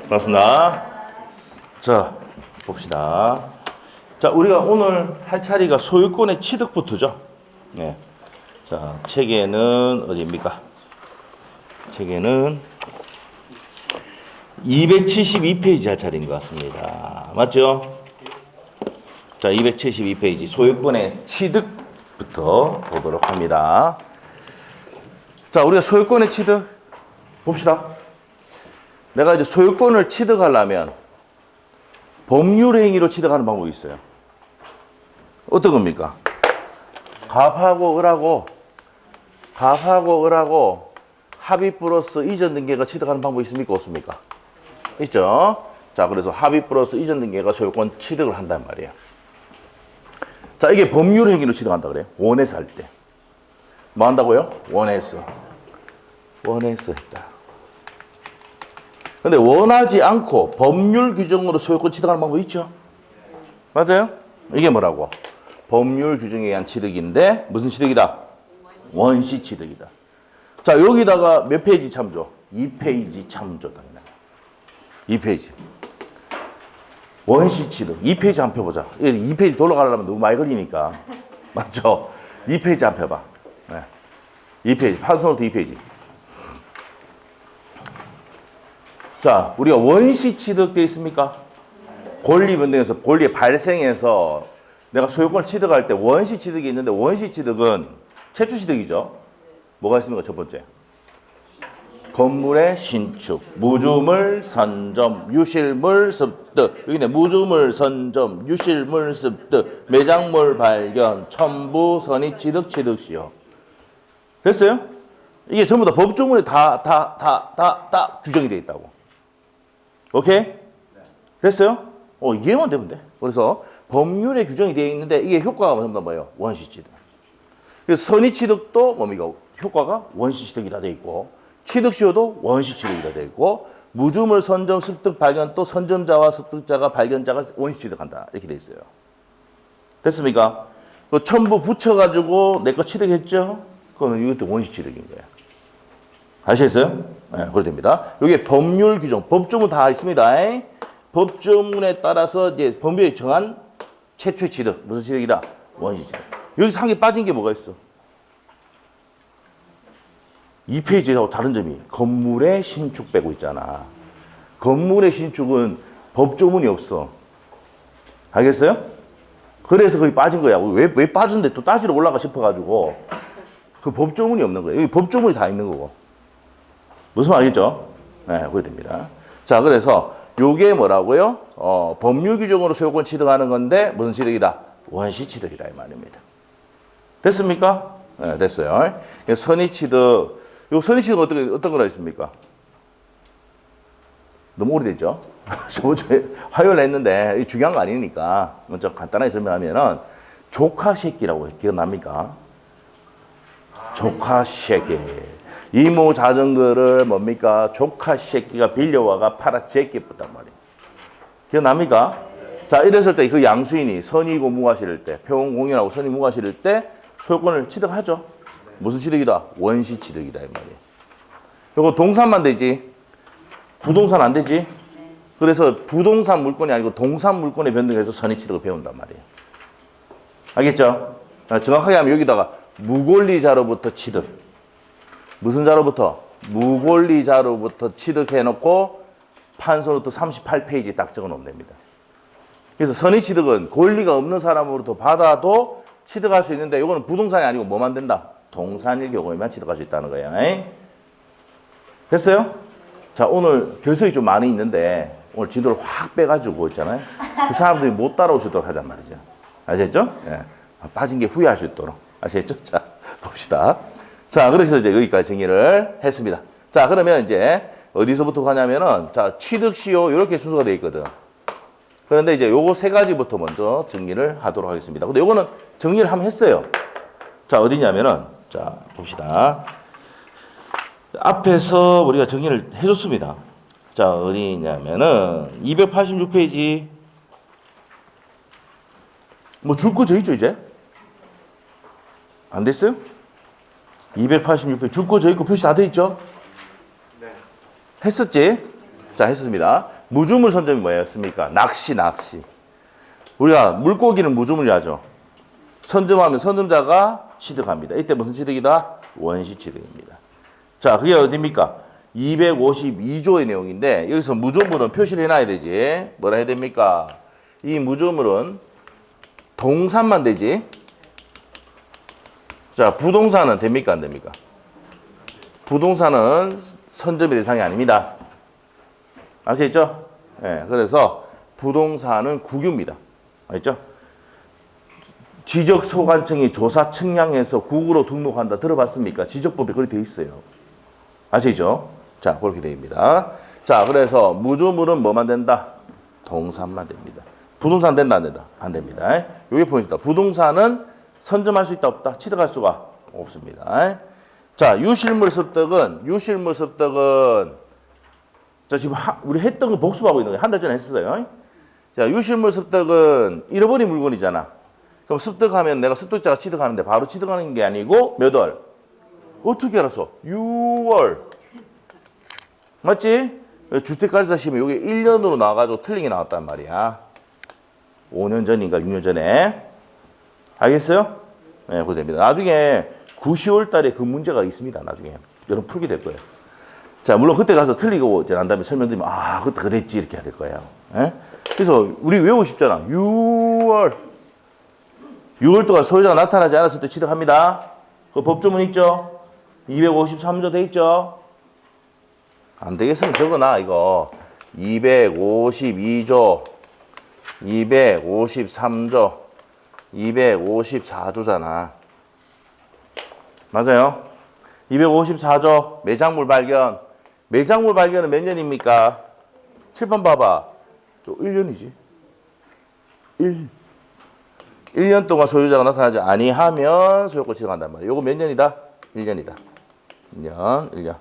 반갑습니다. 자, 봅시다. 자, 우리가 오늘 할 차례가 소유권의 취득부터죠. 네. 자, 책에는 어디입니까? 책에는 272페이지 할 차례인 것 같습니다. 맞죠? 자, 272페이지 소유권의 취득부터 보도록 합니다. 자, 우리가 소유권의 취득 봅시다. 내가 이제 소유권을 취득하려면 법률 행위로 취득하는 방법이 있어요. 어떤 겁니까? 갑하고 을하고 합의 플러스 이전 등기가 취득하는 방법이 있습니까? 없습니까? 있죠. 자, 그래서 합의 플러스 이전 등기가 소유권 취득을 한단 말이에요. 자, 이게 법률 행위로 취득한다 그래요. 원해서 할 때. 뭐 한다고요? 원해서 했다. 근데 원하지 않고 법률 규정으로 소유권 취득하는 방법이 있죠. 맞아요? 이게 뭐라고? 법률 규정에 의한 취득인데 무슨 취득이다? 원시 취득이다. 자, 여기다가 몇 페이지 참조? 2페이지 참조다. 2페이지. 원시 취득. 2페이지 한 펴보자. 2페이지 돌아가려면 너무 많이 걸리니까. 맞죠? 2페이지 한 펴봐. 네. 2페이지. 판서부터 2페이지. 자, 우리가 원시 취득되어 있습니까? 권리 변동에서 권리 발생해서 내가 소유권을 취득할 때 원시 취득이 있는데 원시 취득은 최초 취득이죠. 뭐가 있습니까? 첫 번째. 건물의 신축, 무주물, 선점, 유실물, 습득. 여기네. 무주물, 선점, 유실물, 습득, 매장물 발견, 첨부, 선의 취득, 취득시효. 됐어요? 이게 전부 다 법조문에 다 규정이 되어 있다고. 오케이? 됐어요? 이해만 되면 돼. 그래서 법률에 규정이 되어 있는데 이게 효과가 뭐예요? 원시 취득. 그래서 선의 취득도 뭡니까? 효과가 원시 취득이다 되어 있고 취득시효도 원시 취득이다 되어 있고 무주물, 선점, 습득, 발견 또 선점자와 습득자가 발견자가 원시 취득한다. 이렇게 되어 있어요. 됐습니까? 그 첨부 붙여가지고 내 거 취득했죠? 그러면 이것도 원시 취득인 거예요. 아시겠어요? 네, 그래 됩니다. 여기 법률 규정, 법조문 다 있습니다. 법조문에 따라서 이제 법률에 정한 최초의 취득, 무슨 취득이다? 원시 취득. 여기서 한 개 빠진 게 뭐가 있어? 2페이지하고 다른 점이 건물의 신축 빼고 있잖아. 건물의 신축은 법조문이 없어. 알겠어요? 그래서 거기 빠진 거야. 왜 빠졌는데 또 따지러 올라가 싶어가지고 그 법조문이 없는 거예요. 여기 법조문이 다 있는 거고. 무슨 말 알겠죠? 네, 그래 됩니다. 자, 그래서 요게 뭐라고요? 법률 규정으로 소유권 취득하는 건데 무슨 취득이다? 원시 취득이다 이 말입니다. 됐습니까? 네, 됐어요. 선의 취득. 요 선의 취득은 어떤 거라 있습니까? 너무 오래됐죠? 저번 주에 화요일에 했는데 중요한 거 아니니까 먼저 간단하게 설명하면은 조카 새끼라고 기억납니까? 조카 새끼. 이모 자전거를 뭡니까? 조카 새끼가 빌려와가 팔아 제끼었단 말이에요. 기억납니까? 자, 이랬을 때 그 양수인이 선의고 무과실일 때, 평공인하고 선의 무과실일 때 소유권을 취득하죠. 무슨 취득이다? 원시 취득이다 이 말이에요. 이거 동산만 되지. 부동산 안 되지. 그래서 부동산 물건이 아니고 동산 물건에 변동해서 선의 취득을 배운단 말이에요. 알겠죠? 정확하게 하면 여기다가 무권리자로부터 취득. 무슨 자로부터? 무권리자로부터 취득해놓고 판서부터 38페이지에 딱 적어놓으면 됩니다. 그래서 선의 취득은 권리가 없는 사람으로부터 받아도 취득할 수 있는데 이거는 부동산이 아니고 뭐만 된다? 동산일 경우에만 취득할 수 있다는 거예요. 됐어요? 자, 오늘 결석이 좀 많이 있는데 오늘 지도를 확 빼가지고 있잖아요. 그 사람들이 못 따라올 수 있도록 하잔 말이죠. 아시겠죠? 예. 빠진 게 후회할 수 있도록. 아시겠죠? 자, 봅시다. 자, 그래서 이제 여기까지 정리를 했습니다. 자, 그러면 이제 어디서부터 가냐면은, 자, 취득시효, 이렇게 순서가 되어 있거든. 그런데 이제 요거 세 가지부터 먼저 정리를 하도록 하겠습니다. 근데 요거는 정리를 한번 했어요. 자, 어디냐면은, 자, 봅시다. 앞에서 우리가 정리를 해줬습니다. 자, 어디냐면은, 286페이지. 뭐 줄 거 저 있죠, 이제? 안 됐어요? 286페이지 줄 거 저 있고 표시 다 돼 있죠? 네. 했었지? 자, 했습니다. 무주물 선점이 뭐였습니까? 낚시. 우리가 물고기는 무주물이 하죠. 선점하면 선점자가 취득합니다. 이때 무슨 취득이다? 원시 취득입니다. 자, 그게 어디입니까? 252조의 내용인데 여기서 무주물은 표시를 해놔야 되지. 뭐라 해야 됩니까? 이 무주물은 동산만 되지. 자, 부동산은 됩니까? 안 됩니까? 부동산은 선점의 대상이 아닙니다. 아시겠죠? 네, 그래서 부동산은 국유입니다. 알겠죠? 지적소관청이 조사 측량해서 국으로 등록한다. 들어봤습니까? 지적법에 그렇게 돼 있어요. 아시죠? 자, 그렇게 됩니다. 자, 그래서 무주물은 뭐만 된다? 동산만 됩니다. 부동산 된다, 안 된다? 안 됩니다. 이게 포인트다. 부동산은 선점할 수 있다, 없다? 취득할 수가 없습니다. 자, 유실물 습득은 자, 지금 우리 했던 거 복습하고 있는 거예요. 한 달 전에 했었어요. 자, 유실물 습득은 잃어버린 물건이잖아. 그럼 습득하면 내가 습득자가 취득하는데 바로 취득하는 게 아니고 몇 월? 어떻게 알았어? 6월. 맞지? 주택가에서 시면 이게 1년으로 나와가지고 틀린 게 나왔단 말이야. 5년 전인가 6년 전에. 알겠어요? 네, 그거 됩니다. 나중에 9, 10월 달에 그 문제가 있습니다. 나중에. 여러분 풀게 될 거예요. 자, 물론 그때 가서 틀리고 이제 난 다음에 설명드리면 아, 그때 그랬지 이렇게 해야 될 거예요. 예? 그래서 우리 외우고 싶잖아. 6월 동안 소유자가 나타나지 않았을 때 취득합니다. 그 법조문 있죠? 253조 돼 있죠? 안 되겠으면 적어놔 이거. 252조, 253조, 254조잖아. 맞아요? 254조 매장물 발견. 매장물 발견은 몇 년입니까? 칠판 봐봐. 1년이지. 1년 동안 소유자가 나타나지 아니하면 소유권 취득한단 말이에요. 요거 몇 년이다? 1년이다. 1년.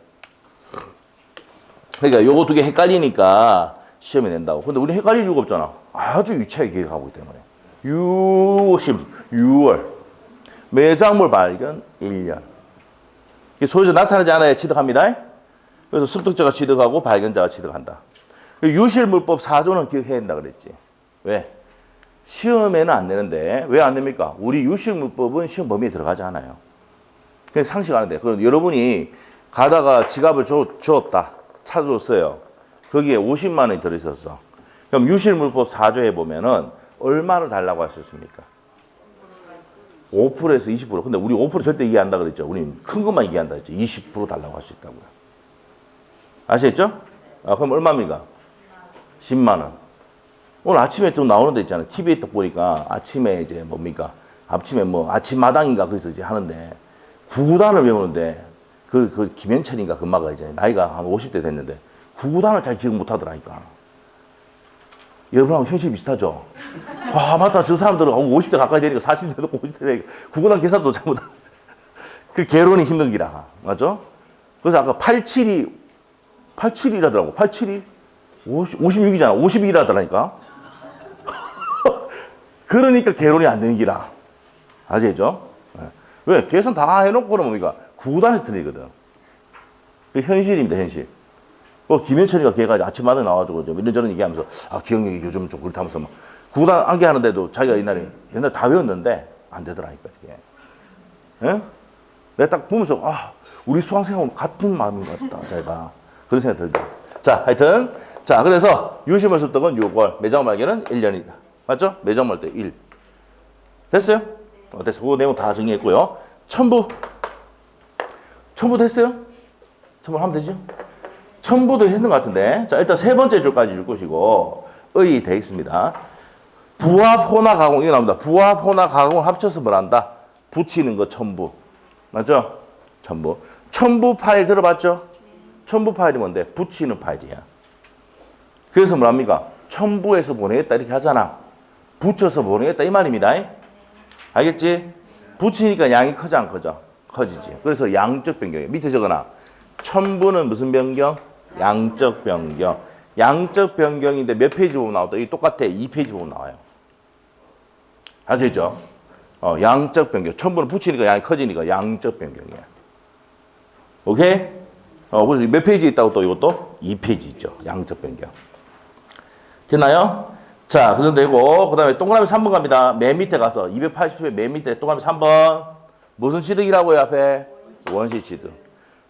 그러니까 요거 두 개 헷갈리니까 시험에 낸다고. 근데 우리 헷갈릴 이유가 없잖아. 아주 유치하게 기획하고 있기 때문에. 6월. 매장물 발견 1년. 소유자 나타나지 않아야 취득합니다. 그래서 습득자가 취득하고 발견자가 취득한다. 유실물법 4조는 기억해야 된다 그랬지. 왜? 시험에는 안 되는데 왜 안 됩니까? 우리 유실물법은 시험 범위에 들어가지 않아요. 그냥 상식 안 돼. 그럼 여러분이 가다가 지갑을 주었다. 찾아줬어요. 거기에 50만 원이 들어있었어. 그럼 유실물법 4조 해보면은 얼마를 달라고 할 수 있습니까? 5%에서 20%. 근데 우리 5% 절대 얘기한다 그랬죠. 우리는 큰 것만 얘기한다 그랬죠. 20% 달라고 할 수 있다고요. 아시겠죠? 아, 그럼 얼마입니까? 10만 원. 오늘 아침에 좀 나오는 데 있잖아요. TV에 딱 보니까 아침에 이제 뭡니까? 아침에 뭐 아침마당인가 거기서 이제 하는데 구구단을 외우는데 그 김현철인가 그 엄마가 이제 나이가 한 50대 됐는데 구구단을 잘 기억 못 하더라니까. 여러분하고 현실이 비슷하죠? 와, 맞다. 저 사람들은 50대 가까이 되니까 40대도 50대 되니까 구구단 계산도 잘못. 그 개론이 힘든 기라. 맞죠? 그래서 아까 87이라더라고. 87이? 56이잖아. 52라더라니까. 그러니까 개론이 안 되는 기라. 아시겠죠? 왜? 계산 다 해놓고 그러면 뭡니까? 구단에서 틀리거든. 그 현실입니다, 현실. 김현철이가 걔가 아침마다 나와가지고 이런저런 얘기하면서 아, 기억력이 요즘 좀 그렇다면서 막 구단 암기하는데도 자기가 옛날에 다 외웠는데 안 되더라니까, 이게. 예? 내가 딱 보면서 아, 우리 수강생하고 같은 마음인 것 같다, 자기가. 그런 생각이 들다. 자, 하여튼. 자, 그래서 유실물 습득은 6월, 매장 발견은 1년이다. 맞죠? 매장 말 때 1. 됐어요? 됐어. 그 내용 다 정리했고요. 첨부. 첨부 됐어요? 첨부하면 되죠? 첨부도 했는 것 같은데. 자, 일단 세 번째 줄까지 줄 것이고, 의 돼 있습니다. 부합, 호나, 가공, 이거 나옵니다. 부합, 호나, 가공을 합쳐서 뭘 한다? 붙이는 거 첨부. 맞죠? 첨부. 첨부 파일 들어봤죠? 첨부 파일이 뭔데? 붙이는 파일이야. 그래서 뭐랍니까? 첨부해서 보내겠다 이렇게 하잖아. 붙여서 보내겠다 이 말입니다. 알겠지? 붙이니까 양이 커져 안 커져? 커지지. 그래서 양적 변경이에요. 밑에 적어놔. 첨부는 무슨 변경? 양적 변경. 양적 변경인데 몇 페이지 보면 나왔다? 이 똑같아. 2페이지 보면 나와요. 아시겠죠? 양적 변경. 첨부는 붙이니까 양이 커지니까 양적 변경이야. 오케이? 그래서 몇 페이지에 있다고 또 이것도 2페이지 있죠. 양적 변경. 됐나요? 자, 그 정도 되고, 그 다음에 동그라미 3번 갑니다. 맨 밑에 가서, 280회 맨 밑에 동그라미 3번. 무슨 취득이라고요, 앞에? 원시 취득.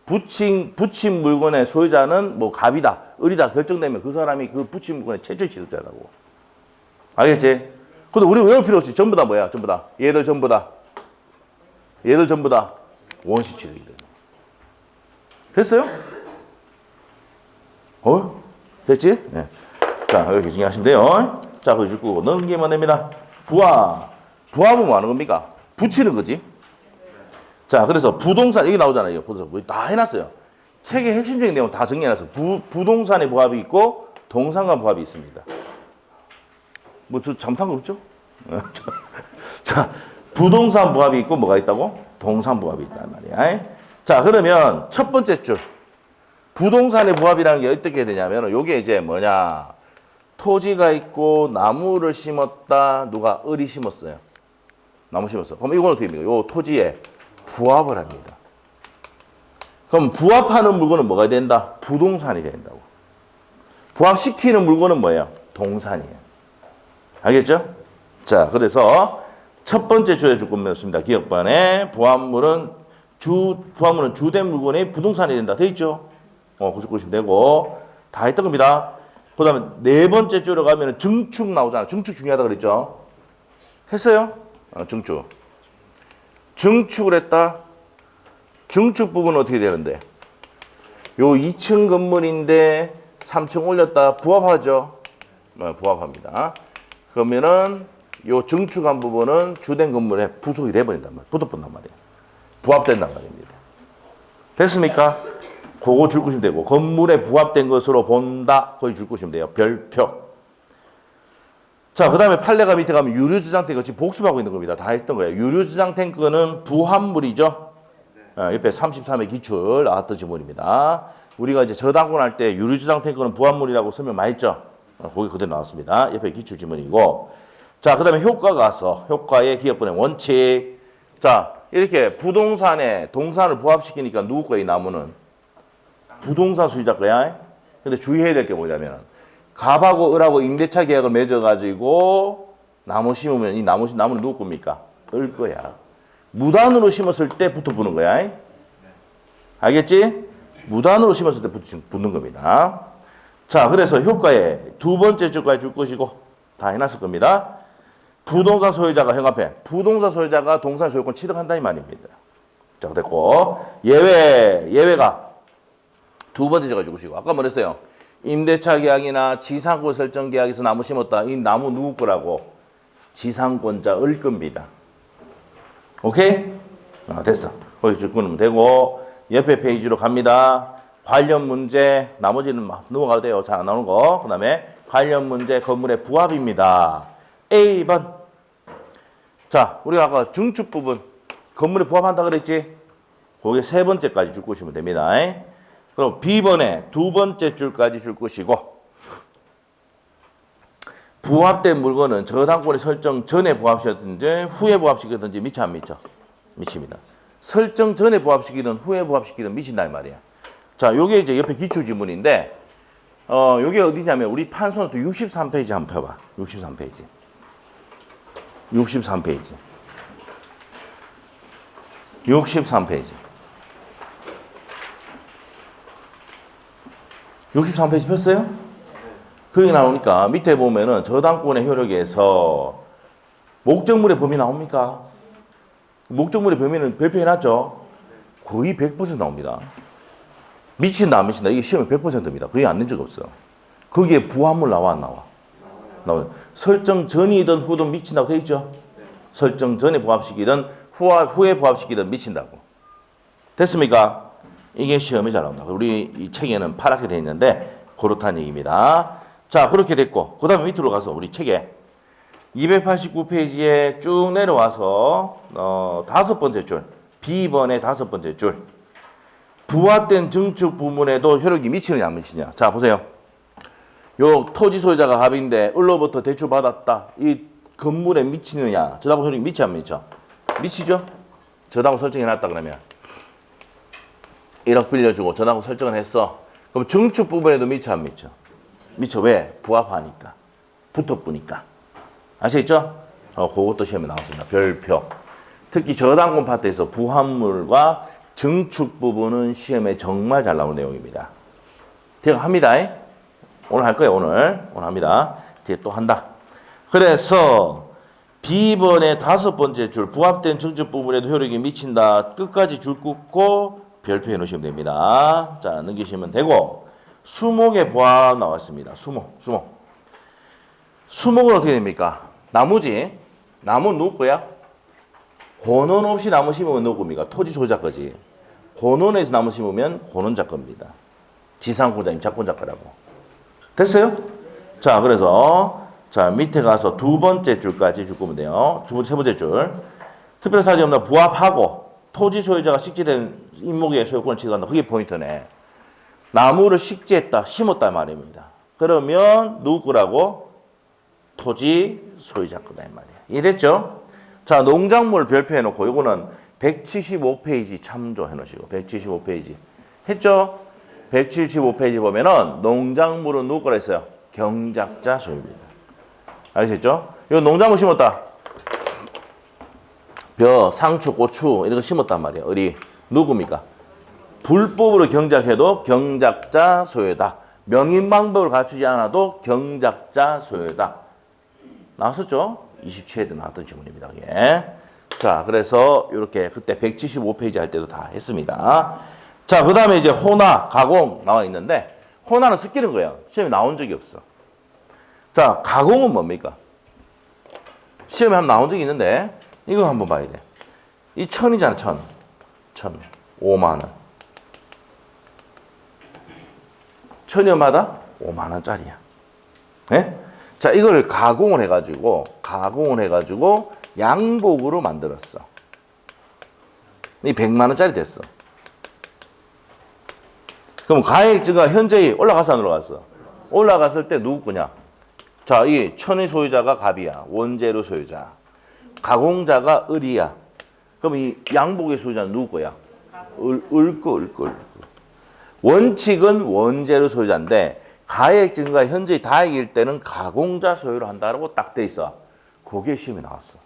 붙인 물건의 소유자는 뭐 갑이다, 을이다 결정되면 그 사람이 그 붙인 물건의 최초의 취득자라고. 알겠지? 근데 우리 외울 필요 없지. 전부 다 뭐야? 전부 다. 얘들 전부 다. 얘들 전부 다 원시 취득이다. 됐어요? 됐지? 네. 자, 이렇게 정리하시면 돼요. 자, 그거 줄고 넘기면 됩니다. 부합. 부합은 뭐 하는 겁니까? 붙이는 거지. 자, 그래서 부동산, 여기 나오잖아요. 보세요. 다 해놨어요. 책의 핵심적인 내용 다 정리해놨어요. 부동산의 부합이 있고, 동산간 부합이 있습니다. 뭐, 저 잘못한 거 없죠? 자, 부동산 부합이 있고, 뭐가 있다고? 동산 부합이 있단 말이야. 자, 그러면 첫 번째 줄. 부동산의 부합이라는 게 어떻게 되냐면, 요게 이제 뭐냐. 토지가 있고, 나무를 심었다. 누가? 을이 심었어요. 나무 심었어. 그럼 이건 어떻게 됩니까? 요 토지에 부합을 합니다. 그럼 부합하는 물건은 뭐가 된다? 부동산이 된다고. 부합시키는 물건은 뭐예요? 동산이에요. 알겠죠? 자, 그래서 첫 번째 주에 조건이었습니다. 기억반에 부합물은 주된 물건이 부동산이 된다. 돼 있죠? 그거 보시면 되고 다 했던 겁니다. 그 다음에 네 번째 줄에 가면 증축 나오잖아. 증축 중요하다 그랬죠? 했어요? 증축. 증축을 했다. 증축 부분은 어떻게 되는데? 요 2층 건물인데 3층 올렸다. 부합하죠? 부합합니다. 그러면은 요 증축한 부분은 주된 건물에 부속이 돼버린단 말이에요. 붙어본단 말이에요. 부합된단 말입니다. 됐습니까? 그거 줄 것이면 되고 건물에 부합된 것으로 본다. 거기 줄 것이면 돼요. 별표. 자, 그 다음에 판례가 밑에 가면 유류주장 탱크 지금 복습하고 있는 겁니다. 다 했던 거예요. 유류주장 탱크는 부합물이죠. 옆에 33회 기출 나왔던 지문입니다. 우리가 이제 저당권 할 때 유류주장 탱크는 부합물이라고 설명 많이 했죠. 거기 그대로 나왔습니다. 옆에 기출 지문이고. 자, 그 다음에 효과가 와서 효과의 기억분의 원칙. 자, 이렇게 부동산에 동산을 부합시키니까 누구 거야, 이 나무는? 부동산 소유자 거야. 근데 주의해야 될 게 뭐냐면 갑하고 을하고 임대차 계약을 맺어가지고 나무 심으면 이 나무는 누구 겁니까? 을 거야. 무단으로 심었을 때 붙어보는 거야. 알겠지? 무단으로 심었을 때 붙는 겁니다. 자, 그래서 효과에 두 번째 줄까지 줄 것이고 다 해놨을 겁니다. 부동산 소유자가 형 앞에 부동산 소유자가 동산 소유권 취득한다 이 말입니다. 자, 됐고 예외가 두 번째 제가 줄 것이고 아까 뭐랬어요? 임대차 계약이나 지상권 설정 계약에서 나무 심었다. 이 나무 누구 거라고? 지상권자 을 겁니다. 오케이? 됐어. 거기 줄 끊으면 되고 옆에 페이지로 갑니다. 관련 문제 나머지는 넘어가도 돼요. 잘 안 나오는 거. 그 다음에 관련 문제 건물의 부합입니다. A번. 자, 우리가 아까 증축 부분 건물에 부합한다 그랬지? 거기에 세 번째까지 줄 것이면 됩니다. 그럼 B번에 두 번째 줄까지 줄 것이고 부합된 물건은 저당권의 설정 전에 부합시켰든지 후에 부합시켰든지 미쳐 안 미쳐? 미칩니다. 설정 전에 부합시키든 후에 부합시키든 미친다 이 말이야. 자, 요게 이제 옆에 기출 지문인데 요게 어디냐면 우리 판소는 또 63페이지 한번 펴봐. 63페이지. 63페이지. 63페이지. 63페이지 폈어요? 거기 나오니까 밑에 보면은 저당권의 효력에서 목적물의 범위 나옵니까? 목적물의 범위는 발표해놨죠? 거의 100% 나옵니다. 미친다 안 미친다 이게 시험에 100%입니다. 거의 안 낸 적 없어. 거기에 부합물 나와 안 나와? 나와요. 설정 전이든 후든 미친다고 돼 있죠? 설정 전에 부합시키든 후에 부합시키든 미친다고. 됐습니까? 이게 시험에 잘 나온다. 우리 이 책에는 파랗게 돼 있는데 그렇다는 얘기입니다. 자, 그렇게 됐고 그 다음에 밑으로 가서 우리 책에 289페이지에 쭉 내려와서 다섯 번째 줄 B번의 다섯 번째 줄 부합된 증축 부문에도 효력이 미치느냐 안 미치냐. 자, 보세요. 요 토지 소유자가 갑인데 을로부터 대출 받았다. 이 건물에 미치느냐. 저당권 효력이 미치 안 미쳐? 미치죠? 저당권 설정해놨다 그러면 1억 빌려주고 전화번호 설정을 했어. 그럼 증축 부분에도 미쳐 안 미쳐? 미쳐. 왜? 부합하니까. 붙어보니까. 아시겠죠? 그것도 시험에 나왔습니다. 별표. 특히 저당권 파트에서 부합물과 증축 부분은 시험에 정말 잘 나오는 내용입니다. 제가 합니다. 오늘 할 거예요. 오늘 합니다. 뒤에 또 한다. 그래서 B번의 5번째 줄 부합된 증축 부분에도 효력이 미친다. 끝까지 줄 긋고 별표해 놓으시면 됩니다. 자, 넘기시면 되고 수목의 부합 나왔습니다. 수목은 어떻게 됩니까? 나무지. 나무는 누구 거야? 권원 없이 나무 심으면 누구 겁니까? 토지 소유자 거지. 권원에서 나무 심으면 권원자 겁니다. 지상권자님 작권자거라고. 됐어요? 자, 그래서 자 밑에 가서 2번째 줄까지 줄 거면 돼요. 세 번째 줄. 특별 사정이 없나 부합하고 토지 소유자가 식재된 임목의 소유권을 취득한다. 그게 포인트네. 나무를 식재했다, 심었다 말입니다. 그러면 누구 거라고? 토지 소유자 거다 이 말이야. 이해됐죠? 자, 농작물 별표해 놓고 이거는 175페이지 참조해 놓으시고 175페이지 했죠? 175페이지 보면은 농작물은 누구 거라 했어요? 경작자 소유입니다. 알겠죠? 이거 농작물 심었다. 벼, 상추, 고추 이런 거 심었단 말이에요. 어디? 누굽니까? 불법으로 경작해도 경작자 소유다. 명인 방법을 갖추지 않아도 경작자 소유다. 나왔었죠? 27회도 나왔던 질문입니다. 예. 자, 그래서 이렇게 그때 175페이지 할 때도 다 했습니다. 자, 그 다음에 이제 호나, 가공 나와 있는데 호나는 습기는 거예요. 시험에 나온 적이 없어. 자, 가공은 뭡니까? 시험에 한번 나온 적이 있는데 이거 한번 봐야 돼. 이 천이잖아, 천. 5만 원. 천여마다 5만 원짜리야. 네? 자, 이걸 가공을 해가지고 양복으로 만들었어. 이 100만 원짜리 됐어. 그럼 가액지가 현저히 올라갔어, 안 올라갔어? 올라갔을 때 누구 거냐? 자, 이 천의 소유자가 갑이야. 원재료 소유자. 가공자가 을이야. 그럼 이 양복의 소유자는 누구 거야? 을거. 원칙은 원재료 소유자인데 가액 증가 현저히 다액일 때는 가공자 소유로 한다라고 딱 돼 있어. 그게 시험에 나왔어.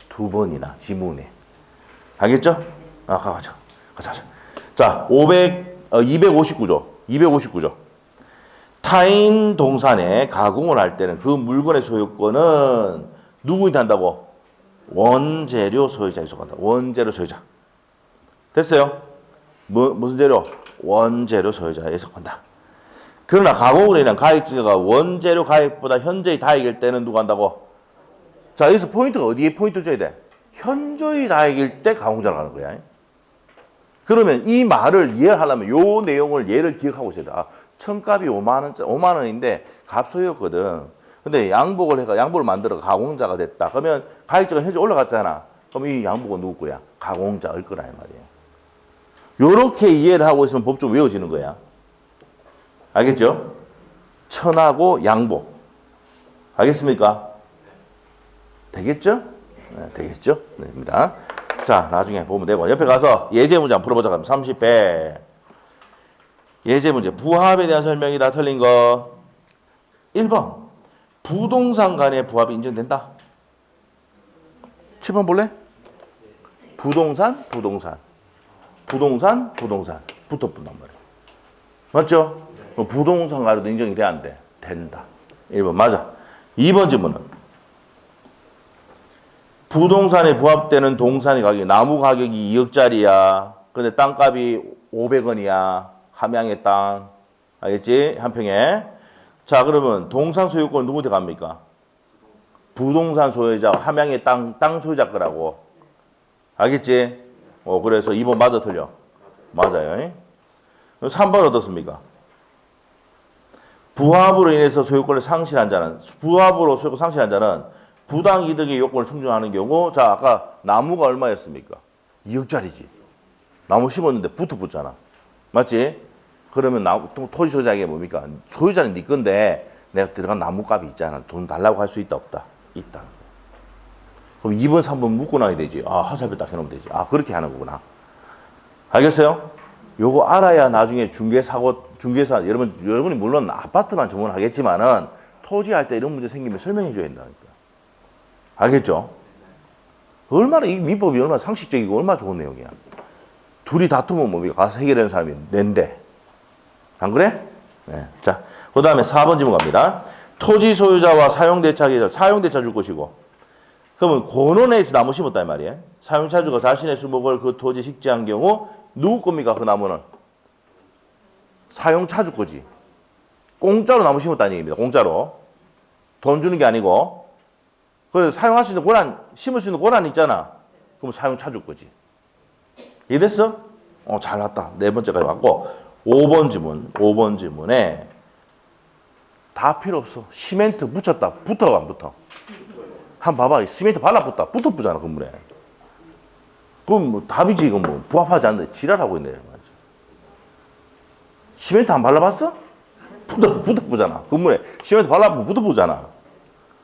2번이나 지문에. 알겠죠? 가자. 자, 259조. 타인 동산에 가공을 할 때는 그 물건의 소유권은 누구한테 한다고? 원재료 소유자에 속한다. 원재료 소유자. 됐어요? 무슨 재료? 원재료 소유자에 속한다. 그러나 가공으로 인한 가액증가가 원재료 가액보다 현저히 다액일 때는 누가 한다고? 자, 여기서 포인트가 어디에 포인트 줘야 돼? 현저히 다액일 때 가공자를 하는 거야. 그러면 이 말을 이해를 하려면 요 내용을 얘를 기억하고 있어야 돼. 천값이 5만 원인데 갑소유였거든. 근데 양복을 만들어 가공자가 됐다. 그러면 가액증가 현재 올라갔잖아. 그럼 이 양복은 누구 거야? 가공자일 거란 말이에요. 요렇게 이해를 하고 있으면 법적으로 외워지는 거야. 알겠죠? 천하고 양복. 알겠습니까? 되겠죠? 네, 되겠죠? 네입니다. 자, 나중에 보면 되고 옆에 가서 예제 문제 한번 풀어보자. 그럼 30배. 예제 문제. 부합에 대한 설명이 다 틀린 거. 1번. 부동산 간의 부합이 인정된다. 7번 볼래? 부동산. 붙어본단 말이야. 맞죠? 부동산 간에도 인정이 돼, 안 돼? 된다. 1번 맞아. 2번 질문은 부동산에 부합되는 동산의 가격이 나무 가격이 2억짜리야. 근데 땅값이 500원이야. 함양의 땅. 알겠지? 한 평에. 자, 그러면 동산 소유권 누구한테 갑니까? 부동산 소유자, 함양의 땅 소유자 거라고. 알겠지? 그래서 2번 맞아 틀려? 맞아요. 3번 어떻습니까? 부합으로 인해서 소유권을 상실한 자는 부당 이득의 요건을 충족하는 경우, 자, 아까 나무가 얼마였습니까? 2억짜리지. 나무 심었는데 붙잖아. 맞지? 그러면 토지 소유자에게 뭡니까? 소유자는 네 건데 내가 들어간 나무값이 있잖아. 돈 달라고 할 수 있다, 없다? 있다. 그럼 2번, 3번 묶고 나야 되지. 화살표 딱 해놓으면 되지. 그렇게 하는 거구나. 알겠어요? 요거 알아야 나중에 중개사, 여러분이 물론 아파트만 전문하겠지만은 토지할 때 이런 문제 생기면 설명해 줘야 된다니까. 알겠죠? 얼마나, 이 민법이 얼마나 상식적이고 얼마나 좋은 내용이야. 둘이 다투면 뭐, 가서 해결하는 사람이 낸데. 안 그래? 네. 자, 그 다음에 4번 질문 갑니다. 토지 소유자와 사용대차 계좌, 사용대차 줄 것이고. 그러면 권원에서 나무 심었다, 이 말이에요. 사용차주가 자신의 수목을 그 토지 식재한 경우, 누구 겁니까, 그 나무는? 사용차주 거지. 공짜로 나무 심었다는 얘기입니다, 공짜로. 돈 주는 게 아니고. 그래서 사용할 수 있는 권한, 심을 수 있는 권한이 있잖아. 그럼 사용차주 거지. 이해됐어? 잘 왔다. 네 번째까지 왔고. 5번 질문에 다 필요 없어. 시멘트 붙였다. 붙어, 안 붙어? 한번 봐봐. 시멘트 발라붙다. 붙어붙잖아, 건물에. 그럼 뭐 답이지. 이건 뭐 부합하지 않는데 지랄하고 있네. 시멘트 안 발라봤어? 붙어붙잖아. 건물에 시멘트 발라붙고 붙어붙잖아.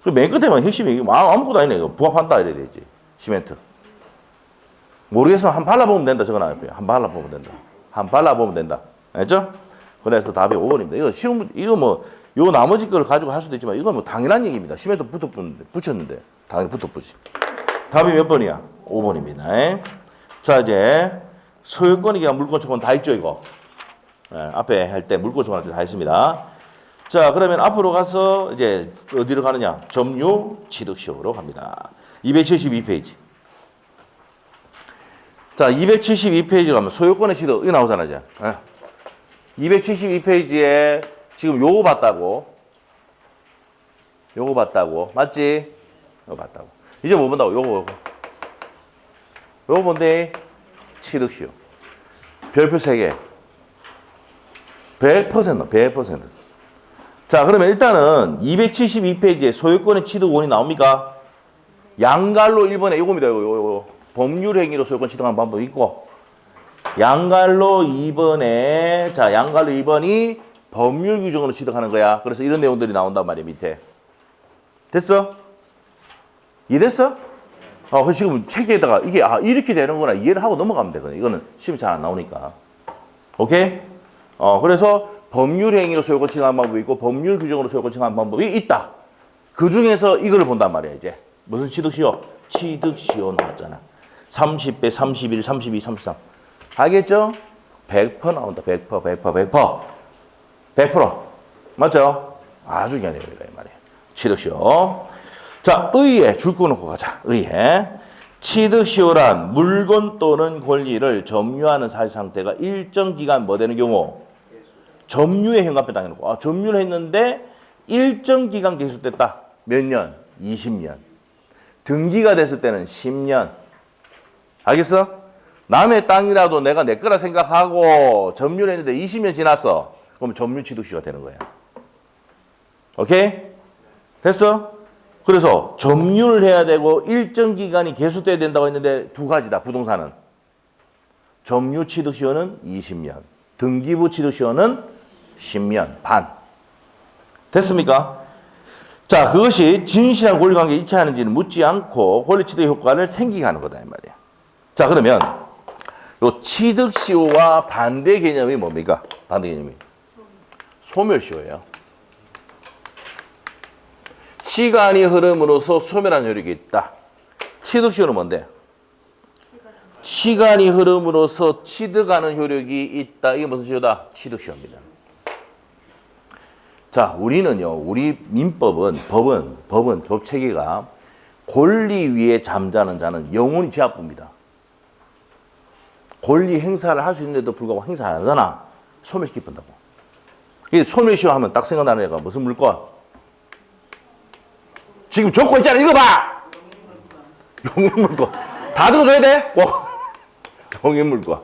그 맨 끝에만 핵심이 아무것도 아니네. 이거 부합한다 이래야 되지. 시멘트. 모르겠으면 한 발라보면 된다. 저거 나와요. 한 발라보면 된다. 한 발라보면 된다. 알죠? 그래서 답이 5번입니다. 이거 쉬운, 이거 뭐, 요 나머지 걸 가지고 할 수도 있지만, 이건 뭐 당연한 얘기입니다. 시멘트 붙였는데, 당연히 붙어붙지. 답이 몇 번이야? 5번입니다. 자, 이제, 소유권이나 물권, 조건 다 있죠, 이거? 네, 앞에 할 때 물권, 조건 다 있습니다. 자, 그러면 앞으로 가서, 이제, 어디로 가느냐? 점유 취득시효로 갑니다. 272페이지. 자, 272페이지 가면 소유권의 취득, 이거 나오잖아, 이제. 272페이지에 지금 요거 봤다고. 맞지? 요거 봤다고. 이제 뭐 본다고? 요거. 요거 뭔데? 취득시효. 별표 3개. 100%. 자, 그러면 일단은 272페이지에 소유권의 취득원이 나옵니까? 양갈로 1번에 요겁니다. 요거. 법률행위로 소유권 취득하는 방법이 있고. 양갈로 2번에, 자, 양갈로 2번이 법률 규정으로 취득하는 거야. 그래서 이런 내용들이 나온단 말이야, 밑에. 됐어? 이해됐어? 그래서 지금 책에다가 이게, 이렇게 되는구나. 이해를 하고 넘어가면 되거든. 이거는 시험이 잘 안 나오니까. 오케이? 그래서 법률 행위로 소유권 취득하는 방법이 있고, 법률 규정으로 소유권 취득하는 방법이 있다. 그 중에서 이거를 본단 말이야, 이제. 무슨 취득시효? 취득시효 나왔잖아. 30배, 31, 32, 33. 알겠죠? 100% 나온다. 100%. 맞죠? 아주 중요한 내용이다, 이 말이에요. 취득시효. 자, 의에 줄 꺼놓고 가자. 의에. 취득시효란 물건 또는 권리를 점유하는 사실상태가 일정 기간 뭐 되는 경우? 점유의 현관표 당해놓고. 점유를 했는데 일정 기간 계속됐다. 몇 년? 20년. 등기가 됐을 때는 10년. 알겠어? 남의 땅이라도 내가 내 거라 생각하고 점유를 했는데 20년 지났어. 그럼 점유 취득시효가 되는 거야. 오케이? 됐어? 그래서 점유를 해야 되고 일정 기간이 계속돼야 된다고 했는데 두 가지다. 부동산은. 점유 취득시효는 20년. 등기부 취득시효는 10년 반. 됐습니까? 자, 그것이 진실한 권리관계에 이치하는지는 묻지 않고 권리취득 효과를 생기게 하는 거다 이 말이야. 자, 그러면 요 취득시효와 반대 개념이 뭡니까? 반대 개념이 소멸시효예요. 시간이 흐름으로써 소멸하는 효력이 있다. 취득시효는 뭔데? 시간이 흐름으로써 취득하는 효력이 있다. 이게 무슨 시효다? 취득시효입니다. 자, 우리는요, 우리 민법은, 법 체계가 권리 위에 잠자는 자는 영원히 제압부입니다. 권리 행사를 할 수 있는데도 불구하고 행사 안 하잖아. 소멸시킨다고. 이게 소멸시효 하면 딱 생각나는 애가 무슨 물건? 지금 적고 있잖아. 읽어봐! 용인물건. 다 적어줘야 돼? 꼭. 용인물건.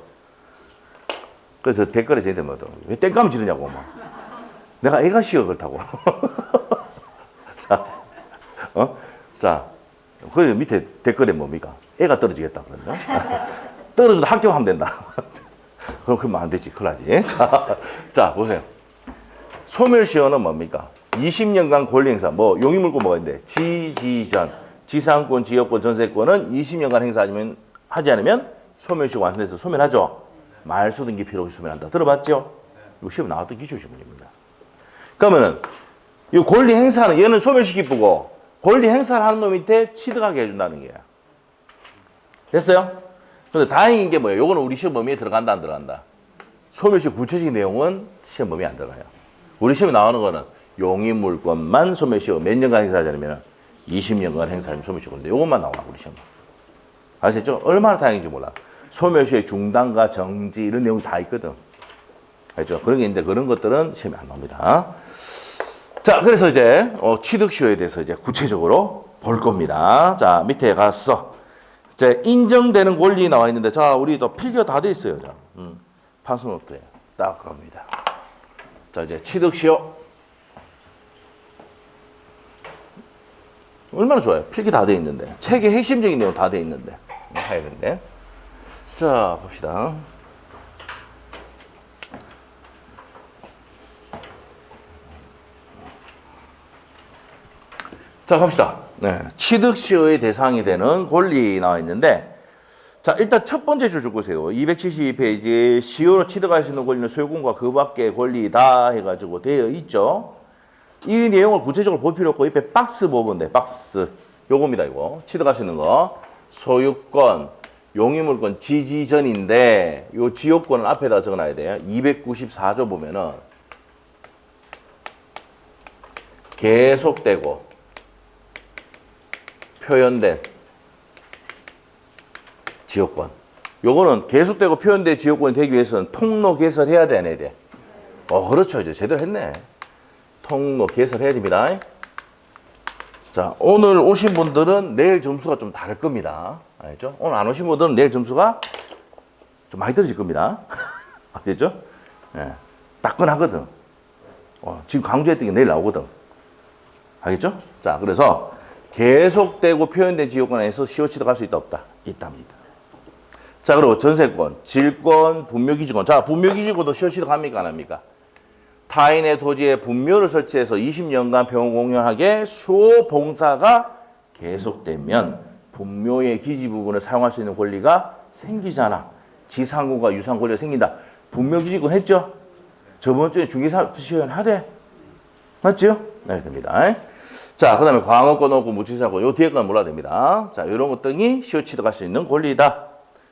그래서 댓글에 저한테 뭐왜 땡감을 지르냐고. 막. 내가 애가 쉬어 그렇다고. 자, 자, 그 밑에 댓글에 뭡니까? 애가 떨어지겠다 그러죠. 떨어져도 합격하면 된다. 그러면 안 되지. 큰일 나지. 자, 보세요. 소멸시효는 뭡니까? 20년간 권리행사, 용의물권 뭐가 있는데, 지지전, 지상권, 지역권, 전세권은 20년간 행사하지 않으면 소멸시효가 완성돼서 소멸하죠. 말소등기 필요 없이 소멸한다. 들어봤죠? 이거 시험에 나왔던 기출지문입니다. 그러면은 이 권리 행사는 얘는 소멸시키고 권리 행사를 하는 놈한테 취득하게 해준다는 거야. 됐어요? 근데 다행인 게 뭐예요? 요거는 우리 시험 범위에 들어간다 안 들어간다? 소멸시 구체적인 내용은 시험 범위에 안 들어가요. 우리 시험에 나오는 거는 용의물권만 소멸시 몇 년간 행사하지 않으면 20년간 행사하면 소멸시 건데 요것만 나와 우리 시험. 아시죠? 얼마나 다행인지 몰라. 소멸시의 중단과 정지 이런 내용이 다 있거든. 알죠? 그런 게 있는데 그런 것들은 시험에 안 나옵니다. 자, 그래서 이제 취득시효에 대해서 이제 구체적으로 볼 겁니다. 자, 밑에 가서 이제 인정되는 권리 나와 있는데, 자, 우리 또 필기가 다 돼 있어요. 자, 판수노트에 딱 갑니다. 자, 이제 취득시효 얼마나 좋아요. 필기 다 돼 있는데 책의 핵심적인 내용 다 돼 있는데 해야 되는데. 자, 봅시다. 자, 갑시다. 네, 취득시효의 대상이 되는 권리 나와 있는데, 자, 일단 첫 번째 줄 보세요. 272페이지 시효로 취득할 수 있는 권리는 소유권과 그 밖의 권리다 해가지고 되어 있죠. 이 내용을 구체적으로 볼 필요 없고 옆에 박스 보면 돼. 박스. 요겁니다. 이거 취득할 수 있는 거. 소유권, 용의물권 지지전인데 요 지요권을 앞에다 적어놔야 돼요. 294조 보면은 계속되고 표현된 지역권. 요거는 계속되고 표현된 지역권이 되기 위해서는 통로 개설해야 돼, 안 해야 돼? 그렇죠. 이제 제대로 했네. 통로 개설해야 됩니다. 자, 오늘 오신 분들은 내일 점수가 좀 다를 겁니다. 알죠? 오늘 안 오신 분들은 내일 점수가 좀 많이 떨어질 겁니다. 알겠죠? 예. 따끈하거든. 지금 강조했던 게 내일 나오거든. 알겠죠? 자, 그래서 계속되고 표현된 지역권에서 시효 취득할 수 있다 없다? 있답니다. 자, 그리고 전세권, 질권, 분묘기지권. 자, 분묘기지권도 시효 취득합니까 안 합니까? 타인의 토지에 분묘를 설치해서 20년간 병원 공연하게 수호 봉사가 계속되면 분묘의 기지 부분을 사용할 수 있는 권리가 생기잖아. 지상권과 유상 권리가 생긴다. 분묘기지권 했죠? 저번 주에 중개사 시효는 하대. 맞죠? 네, 됩니다. 자, 그 다음에 광업권, 업권, 무치사권, 요 뒤에 건 몰라야 됩니다. 자, 이런 것들이 시효 취득할 수 있는 권리다.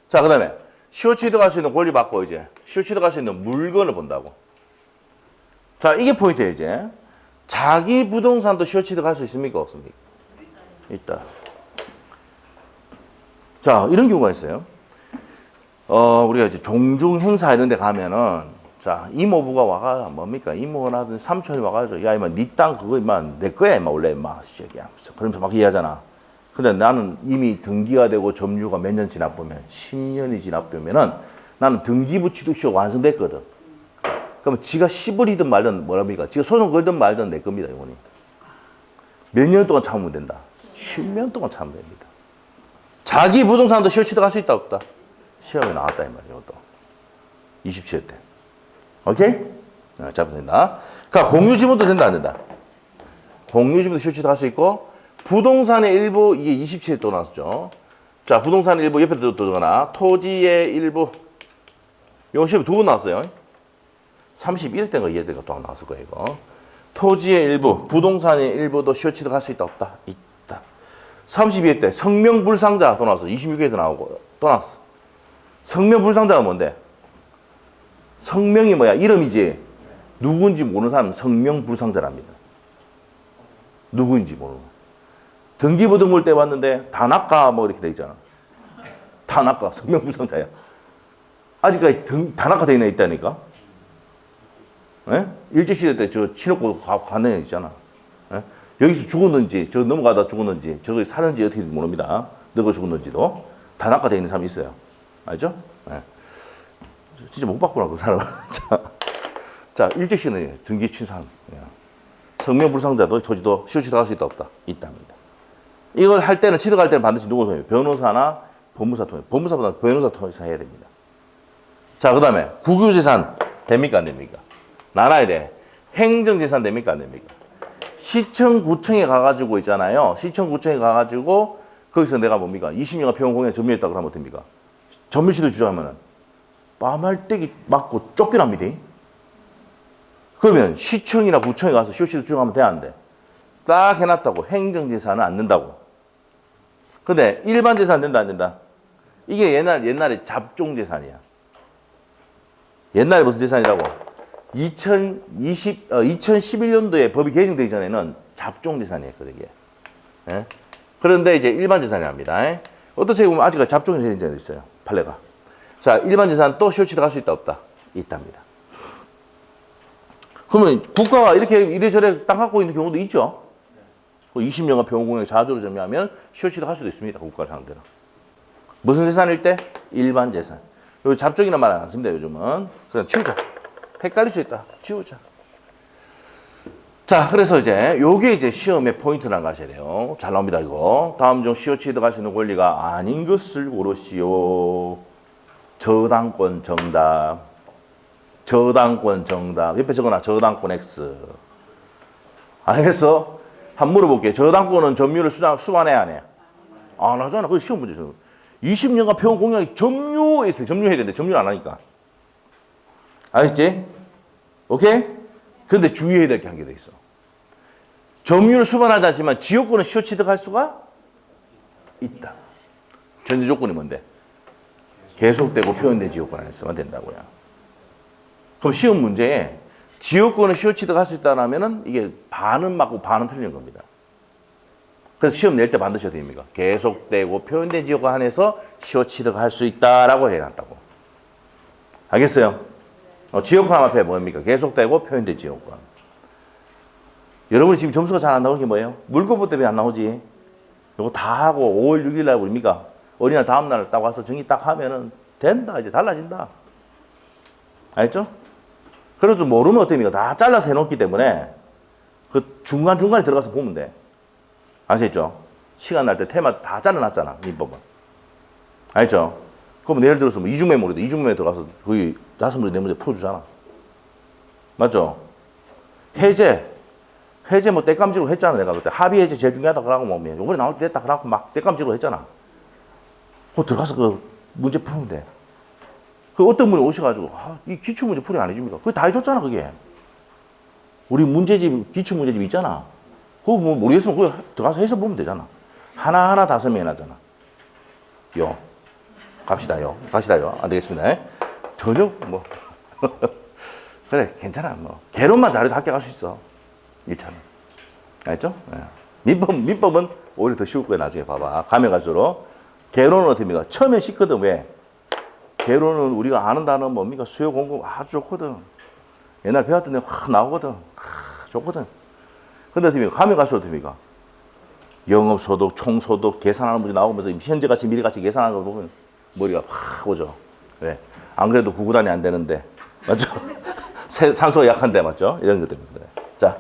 자, 그 다음에 시효 취득할 수 있는 권리 받고 이제 시효 취득할 수 있는 물건을 본다고. 자, 이게 포인트예요, 이제. 자기 부동산도 시효 취득할 수 있습니까? 없습니까? 있다. 자, 이런 경우가 있어요. 우리가 이제 종중 행사 이런 데 가면은 자, 이모부가 와가 뭡니까? 이모나 삼촌이 와가지고 야, 이마 네 땅 그거 이마 내 거야, 이마 원래 이마 시작이야. 그러면서 막 얘기하잖아. 근데 나는 이미 등기가 되고 점유가 몇 년 지나 보면 10년이 지나 보면은 나는 등기부 취득시효가 완성됐거든. 그러면 지가 시부리든 말든 뭐랍니까? 지가 소송 걸든 말든 내 겁니다, 이거니. 몇 년 동안 참으면 된다. 10년 동안 참으면 됩니다. 자기 부동산도 시효 취득할 수 있다 없다? 시험에 나왔다 이 말이에요, 또. 27회 때. 오케이? 잡으면 된다. 그러니까 공유지분도 된다, 안 된다? 공유지분도 시효 취득할 수 있고, 부동산의 일부, 이게 27회 또 나왔죠. 자, 부동산의 일부, 옆에 또 적어놔. 토지의 일부. 이거 시험에 두 번 나왔어요. 31회 때가 2회 때가 또 나왔을 거예요, 이거. 토지의 일부, 부동산의 일부도 시효 취득할 수 있다, 없다? 있다. 32회 때 성명불상자 또 나왔어. 26회에도 나오고 또 나왔어. 성명불상자가 뭔데? 성명이 뭐야? 이름이지. 누군지 모르는 사람은 성명불상자랍니다. 누구인지 모르고. 등기부등본 때 왔는데 다나카 뭐 이렇게 돼 있잖아. 다나카 성명불상자야. 아직까지 다나카 돼 있다니까. 예? 일제시대 때 저 친옥고 관내 있잖아. 예? 여기서 죽었는지, 저 넘어가다 죽었는지, 저기 사는지 어떻게 모릅니다. 너가 죽었는지도. 다나카 돼 있는 사람이 있어요. 알죠? 예. 진짜 못 바꾸나, 그 사람은. 자, 일제시대는 등기 친산. 성명불상자도 토지도 시효 취득할 수 있다, 없다? 있답니다. 이걸 할 때는, 취득할 때는 반드시 누구 통해요? 변호사나 법무사 통해요. 법무사보다 변호사 통해서 해야 됩니다. 자, 그 다음에 국유재산 됩니까, 안 됩니까? 나눠야 돼. 행정재산 됩니까, 안 됩니까? 시청구청에 가가지고 있잖아요. 시청구청에 가가지고 거기서 내가 뭡니까? 20년간 병원 공연 점유했다 그러면 됩니까? 점유시도 주장하면은 빠말대기 맞고 쫓겨납니다. 그러면 시청이나 구청에 가서 쇼치드 주장하면 돼, 안 돼? 딱 해놨다고. 행정재산은 안 된다고. 근데 일반 재산 된다, 안 된다? 이게 옛날에 잡종재산이야. 옛날에 무슨 재산이라고? 2011년도에 법이 개정되기 전에는 잡종재산이었거든요, 이게. 예? 그런데 이제 일반 재산이 합니다. 어떤 책에 보면 아직까지 잡종재산이 있어요, 판례가. 자, 일반 재산 또 쇼치드 갈 수 있다, 없다? 있답니다. 그러면 국가가 이렇게 이래저래 땅 갖고 있는 경우도 있죠. 20년간 병원공약 자조를 점유하면 쇼치드 할 수도 있습니다, 국가 상대로. 무슨 재산일 때? 일반 재산. 요 잡종이란 말 안 씁니다, 요즘은. 그냥 치우자. 헷갈릴 수 있다. 치우자. 자, 그래서 이제 요게 이제 시험의 포인트라는 거 아셔야 돼요. 잘 나옵니다, 이거. 다음 중 쇼치드 갈 수 있는 권리가 아닌 것을 고르시오. 저당권 정답. 저당권 정답. 옆에 적어놔. 저당권 X. 알겠어? 한번 물어볼게. 저당권은 점유를 수반해야 안 해? 안 하잖아. 그게 시험 문제죠. 20년간 병원 공약이 점유해야 되는데 점유를 안 하니까. 알겠지? 오케이? 근데 주의해야 될 게 한 개 더 있어. 점유를 수반하지 않지만 지역권은 쇼치드 갈 수가 있다. 전제 조건이 뭔데? 계속되고 표현된 지역권 안에서만 된다고요. 그럼 시험 문제에 지역권은 쇼치드 갈 수 있다면 이게 반은 맞고 반은 틀린 겁니다. 그래서 시험 낼 때 반드시 어떻게 됩니까? 계속되고 표현된 지역권 안에서 쇼치드가 할 수 있다라고 해놨다고. 알겠어요? 지역권 앞에 뭡니까? 계속되고 표현된 지역권. 여러분이 지금 점수가 잘 안 나오는 게 뭐예요? 물권부 때문에 안 나오지. 이거 다 하고 5월 6일 날 뭡니까? 어린이날 다음 날 딱 와서 정리 딱 하면은 된다. 이제 달라진다. 알겠죠? 그래도 모르면 어떻습니까? 다 잘라서 해놓기 때문에 그 중간중간에 들어가서 보면 돼. 아시겠죠? 시간 날 때 테마 다 잘라놨잖아, 민법은. 알죠? 그럼 예를 들어서 뭐 이중메모리도 이중메모리 들어가서 거의 5문제, 4문제 풀어주잖아. 맞죠? 해제 뭐 떼감지로 했잖아, 내가 그때. 합의 해제 제일 중요하다 그러고 뭐, 요번에 나올 때 됐다 그러고 막 떼감지로 했잖아. 그거 들어가서 그 문제 푸면 돼. 그 어떤 분이 오셔가지고, 이 기출문제 풀이 안 해줍니까? 그거 다 해줬잖아, 그게. 우리 문제집, 기출문제집 있잖아. 그거 뭐 모르겠으면 그거 들어가서 해서 보면 되잖아. 하나하나 다 설명해놨잖아. 갑시다요. 안 되겠습니다. 전혀 뭐. 그래, 괜찮아. 뭐. 개론만 잘해도 합격할 수 있어. 1차는. 알겠죠? 민법은 오히려 더 쉬울 거야, 나중에 봐봐. 가면 갈수록. 개론은 어떻게 합니까? 처음에 쉽거든, 왜? 개론은 우리가 아는 단어 뭡니까? 수요 공급 아주 좋거든. 옛날 배웠던 데 확 나오거든. 좋거든. 근데 어떻게 가면 갈수록 어떻게 합니까? 영업소득, 총소득, 계산하는 문제 나오면서 현재가치, 미래가치 계산하는 거 보면 머리가 확 오죠. 왜? 안 그래도 구구단이 안 되는데. 맞죠? 산소가 약한데, 맞죠? 이런 것 때문에. 자,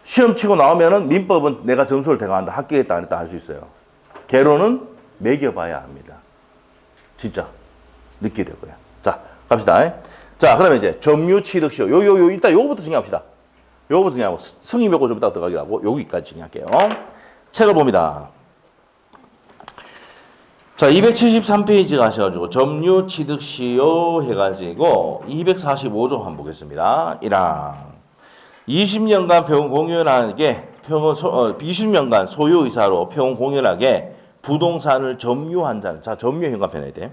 시험 치고 나오면은 민법은 내가 점수를 대강한다. 합격했다, 안 했다 할 수 있어요. 개론은 매겨봐야 합니다. 진짜. 느끼게 될 거야. 자, 갑시다. 자, 그러면 이제 점유취득시효. 일단 요거부터 정리합시다. 요거부터 정리하고 승인요구 좀 이따 들어가기로 하고 여기까지 정리할게요. 책을 봅니다. 자, 273페이지 가셔가지고 점유취득시효 해가지고 245조 한번 보겠습니다. 1항 20년간 평원 공연하게 20년간 소유의사로 평원 공연하게 부동산을 점유한 자는, 자, 점유 현관 펴내야 돼.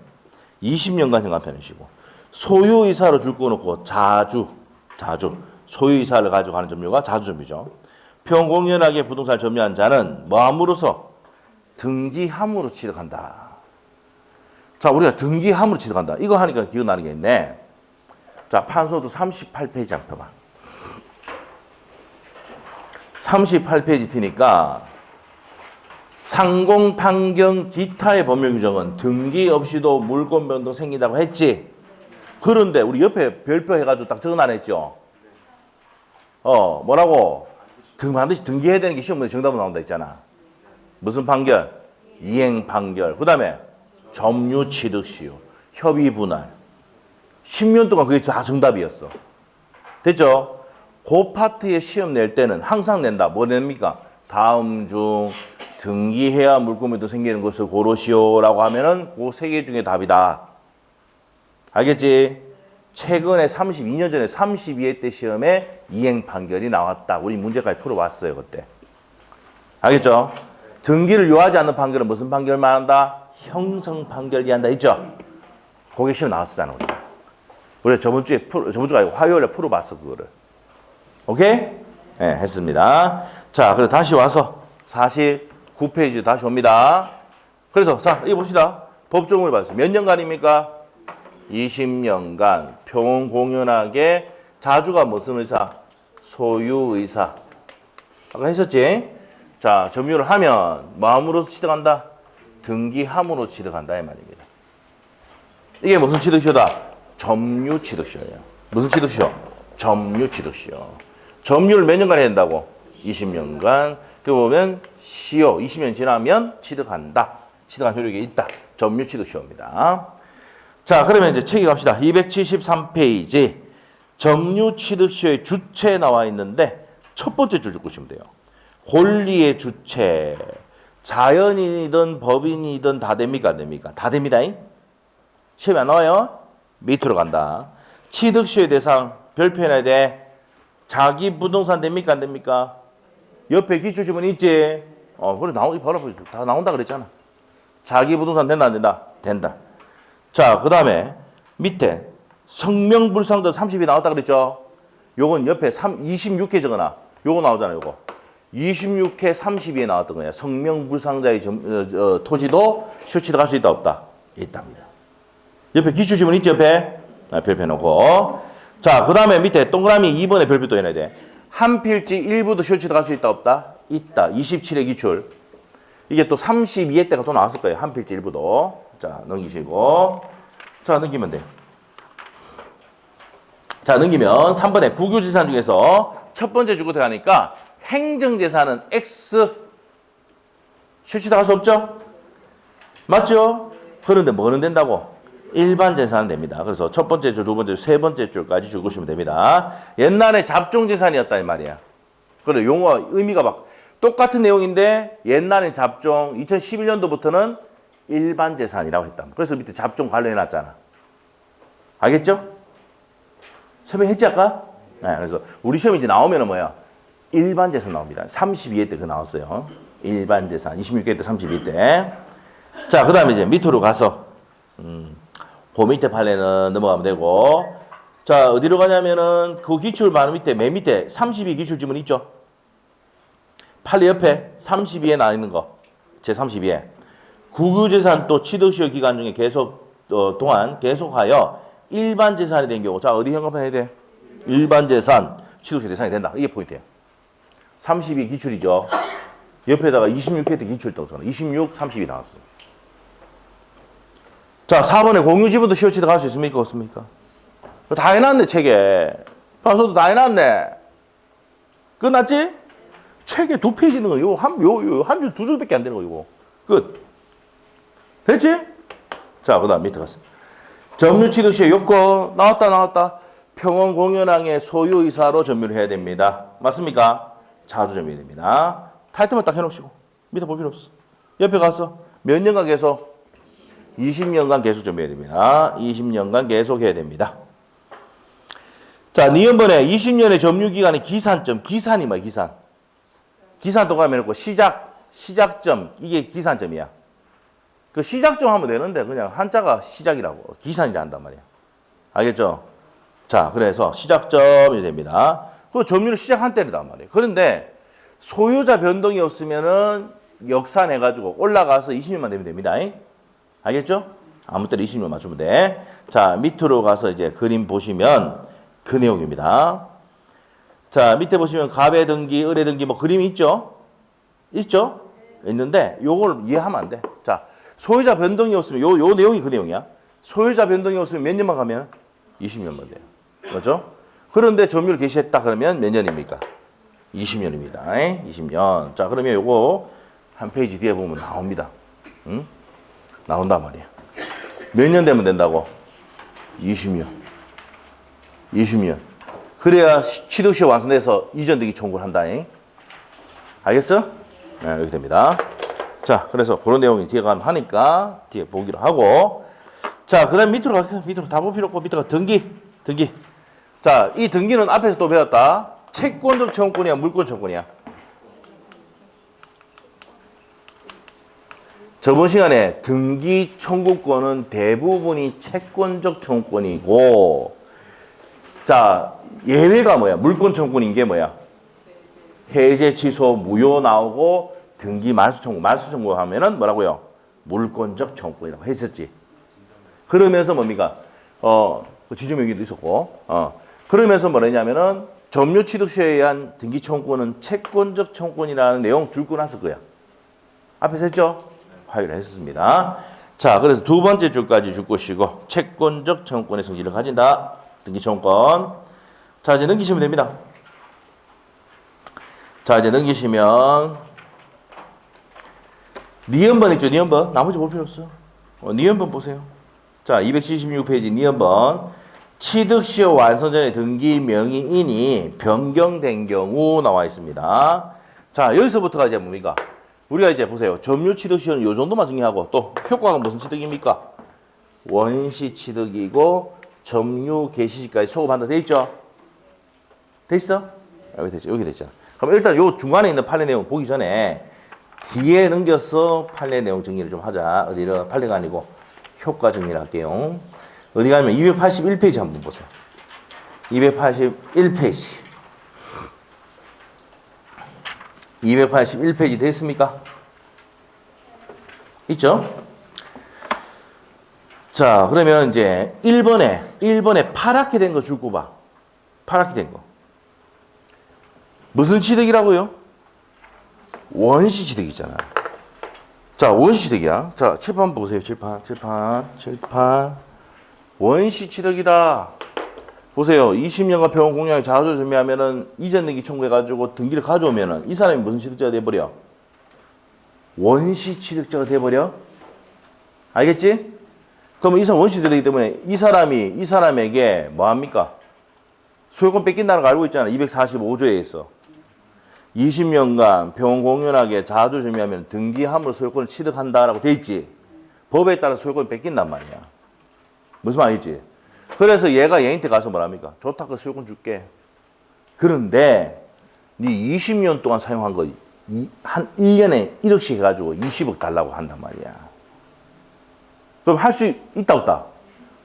20년간 현관 펴내시고 소유의사로 줄 거놓고 자주 소유의사를 가지고 하는 점유가 자주점유죠. 평원 공연하게 부동산을 점유한 자는 뭐함으로써 등기함으로 취득한다. 자, 우리가 등기함으로 취득한다. 이거 하니까 기억나는 게 있네. 자, 판소도 38페이지 한번 펴봐. 38페이지 피니까 상공, 판경, 기타의 법률 규정은 등기 없이도 물권 변동 생긴다고 했지. 그런데 우리 옆에 별표 해가지고 딱 적어놔냈죠. 뭐라고? 반드시 등기해야 되는 게 시험 문제 정답으로 나온다 했잖아. 무슨 판결? 이행 판결. 그 다음에 점유 취득시효, 협의 분할. 10년 동안 그게 다 정답이었어. 됐죠? 그 파트에 시험 낼 때는 항상 낸다. 뭐 냅니까? 다음 중 등기해야 물권변동 생기는 것을 고르시오라고 하면은 그 세 개 중에 답이다. 알겠지? 최근에 32년 전에 32회 때 시험에 이행 판결이 나왔다. 우리 문제까지 풀어왔어요, 그때. 알겠죠? 등기를 요하지 않는 판결은 무슨 판결 말한다? 형성 판결 이한다 했죠? 그게 시험 나왔었잖아, 우리가. 우리가 저번 주가 아니고 화요일에 풀어봤어, 그거를. 오케이? 네, 했습니다. 자, 그래서 다시 와서 49페이지 다시 옵니다. 그래서, 자, 이거 봅시다. 법조문을 봤어요. 몇 년간입니까? 20년간 평공연하게 자주가 무슨 의사? 소유의사. 아까 했었지? 자, 점유를 하면 마음으로 취득한다? 등기함으로 취득한다 이 말입니다. 이게 무슨 취득시효다? 점유 취득시효예요. 무슨 취득시효? 점유 취득시효. 점유를 몇 년간 해야 된다고? 20년간. 그 보면 시효 20년 지나면 취득한다. 취득한 효력이 있다. 점유 취득시효입니다. 자, 그러면 이제 책에 갑시다. 273페이지. 점유 취득시효의 주체에 나와 있는데 첫 번째 줄 보시면 돼요. 권리의 주체. 자연인이든 법인이든 다 됩니까? 안 됩니까? 다 됩니다. 시험에 안 나와요? 밑으로 간다. 취득시효의 대상 별표해놔야 돼. 자기 부동산 됩니까? 안 됩니까? 옆에 기출지문 있지? 그래, 바로 다 나온다 그랬잖아. 자기 부동산 된다, 안 된다? 된다. 자, 그 다음에 밑에 성명불상자 30이 나왔다 그랬죠? 요건 옆에 26회 적어놔. 요거 나오잖아, 요거. 26회 32에 나왔던 거야. 성명불상자의 토지도 시효취득할 수 있다, 없다? 있답니다. 옆에 기출지문 있지, 옆에? 별표 놓고. 자, 그 다음에 밑에 동그라미 2번에 별표 또 해놔야 돼. 한 필지 일부도 시효취득할 수 있다, 없다? 있다. 27회 기출. 이게 또 32회 때가 또 나왔을 거예요. 한 필지 일부도. 자, 넘기시고. 자, 넘기면 돼. 자, 넘기면 3번에 국유재산 중에서 첫 번째 주고 들어가니까 행정재산은 X 시효취득할 수 없죠? 맞죠? 그런데 뭐는 된다고? 일반 재산은 됩니다. 그래서 첫 번째 줄, 두 번째 줄, 세 번째 줄까지 적으시면 됩니다. 옛날에 잡종재산이었다 이 말이야. 그래, 용어 의미가 막 똑같은 내용인데 옛날엔 잡종, 2011년도부터는 일반 재산이라고 했다. 그래서 밑에 잡종 관련해놨잖아. 알겠죠? 설명했지 아까? 네, 그래서 우리 시험 이제 나오면은 뭐야? 일반 재산 나옵니다. 32회 때 그 나왔어요. 일반 재산. 26회 때 32회 때. 자, 그 다음에 이제 밑으로 가서 그 밑에 판례는 넘어가면 되고. 자, 어디로 가냐면은 그 기출 바로 밑에 맨 밑에 32 기출 지문 있죠? 판례 옆에 32에 나와 있는 거. 제 32에. 국유재산 또 취득시효 기간 중에 동안 계속하여 일반 재산이 된 경우. 자, 어디 현금화해야 돼? 일반 재산 취득시효 대상이 된다. 이게 포인트예요. 32 기출이죠. 옆에다가 26회 때 기출 떠잖아. 26, 32 나왔어. 자, 4번에 공유지분도 시효취득할 수 있습니까? 없습니까? 다 해놨네, 책에. 판소도 다 해놨네. 끝났지? 책에 2페이지는 거, 한 줄, 두 줄밖에 안 되는 거, 이거. 끝. 됐지? 자, 그 다음 밑에 가서. 점유취득시효 요건, 나왔다. 평원공연항의 소유이사로 점유를 해야 됩니다. 맞습니까? 자주 점유해야 됩니다. 타이틀만 딱 해놓으시고. 밑에 볼 필요 없어. 옆에 가서 몇 년간 계속? 20년간 계속 점유해야 됩니다. 20년간 계속해야 됩니다. 자, 니은번에 20년의 점유기간의 기산점. 기산이 뭐야, 기산? 기산 동그라미 해놓고 시작점. 이게 기산점이야. 그 시작점 하면 되는데 그냥 한자가 시작이라고. 기산이라 한단 말이야. 알겠죠? 자, 그래서 시작점이 됩니다. 그 점유를 시작한 때리단 말이에요. 그런데 소유자 변동이 없으면은 역산해가지고 올라가서 20년만 되면 됩니다. 알겠죠? 아무 때나 20년 맞추면 돼. 자, 밑으로 가서 이제 그림 보시면 그 내용입니다. 자, 밑에 보시면 갑의 등기, 을의 등기 뭐 그림이 있죠? 있죠? 있는데 요걸 이해하면 안 돼. 자, 소유자 변동이 없으면 요 내용이 그 내용이야. 소유자 변동이 없으면 몇 년만 가면 20년만 돼요. 그렇죠? 그런데 점유를 개시했다 그러면 몇 년입니까? 20년입니다. 20년. 자, 그러면 요거 한 페이지 뒤에 보면 나옵니다. 응? 나온단 말이야. 몇 년 되면 된다고? 20년. 20년. 그래야 취득시효 완성돼서 이전등기 청구를 한다. 알겠어? 네, 이렇게 됩니다. 자, 그래서 그런 내용이 뒤에 가면 하니까 뒤에 보기로 하고. 자, 그 다음 밑으로 가세요. 밑으로 다 볼 필요 없고, 밑으로 가. 등기. 자, 이 등기는 앞에서 또 배웠다. 채권적 청구권이야, 물권 청구권이야? 저번 시간에 등기 청구권은 대부분이 채권적 청구권이고, 자, 예외가 뭐야? 물권 청구권인 게 뭐야? 해제, 취소, 무효 나오고, 등기 말소 청구. 말소 청구 하면은 뭐라고요? 물권적 청구권이라고 했었지. 그러면서 뭡니까? 그 지주명의도 있었고, 그러면서 뭐냐면은 점유 취득세에 의한 등기 청구권은 채권적 청구권이라는 내용 줄고 났을 거야. 앞에서 했죠? 화요일에 했었습니다. 자, 그래서 두 번째 줄까지 줄 것이고, 채권적 청구권의 성질을 가진다. 등기 청구권. 자, 이제 넘기시면 됩니다. 자, 이제 넘기시면, 니은번 있죠? 니은번. 나머지 볼 필요 없어. 니은번 보세요. 자, 276페이지 니은번. 취득시효 완성 전에 등기 명의인이 변경된 경우 나와 있습니다. 자, 여기서부터가 이제 뭡니까? 우리가 이제 보세요. 점유 취득시효는 요 정도만 정리하고 또 효과가 무슨 취득입니까? 원시 취득이고 점유 개시시까지 소급한다 돼 있죠? 돼 있어? 여기 됐죠. 여기 됐잖아. 그럼 일단 요 중간에 있는 판례 내용 보기 전에 뒤에 넘겨서 판례 내용 정리를 좀 하자. 어디를 판례가 아니고 효과 정리를 할게요. 어디 가면 281페이지 한번 보세요. 281페이지. 281페이지 됐습니까? 있죠? 자, 그러면 이제 1번에 파랗게 된 거 줄고 봐. 파랗게 된 거. 무슨 취득이라고요? 원시 취득이잖아. 자, 원시 취득이야. 자, 칠판 보세요. 칠판. 원시 취득이다. 보세요. 20년간 병원 공약에 자주 준비하면은 이전 등기 청구해가지고 등기를 가져오면은 이 사람이 무슨 취득자가 돼버려? 원시 취득자가 돼버려? 알겠지? 그러면 이 사람 원시 취득이기 때문에 이 사람에게 뭐 합니까? 소유권 뺏긴다는 거 알고 있잖아. 245조에 있어. 20년간 병원 공연하게 자주 준비하면 등기함으로 소유권을 취득한다라고 돼 있지. 법에 따라 소유권을 뺏긴단 말이야. 무슨 말이지? 그래서 얘가 얘한테 가서 뭐랍니까? 좋다, 그 소유권 줄게. 그런데 네 20년 동안 사용한 거 한 1년에 1억씩 해가지고 20억 달라고 한단 말이야. 그럼 할 수 있다 없다?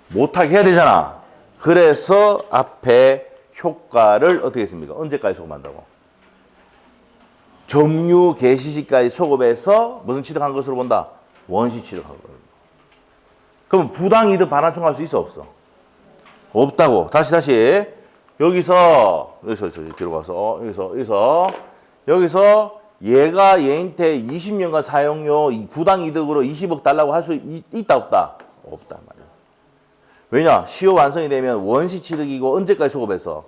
못하게 해야 되잖아. 그래서 앞에 효과를 어떻게 했습니까? 언제까지 소급한다고? 점유 개시시까지 소급해서 무슨 취득한 것으로 본다? 원시 취득한 거. 그럼 부당이득 반환 청구할 수 있어 없어? 없다고. 다시 여기서 뒤로 가서 여기서 얘가 얘한테 20년간 사용료 부당이득으로 20억 달라고 할 수 있다 없다? 없단 말이야. 왜냐? 시효 완성이 되면 원시 취득이고 언제까지 소급해서?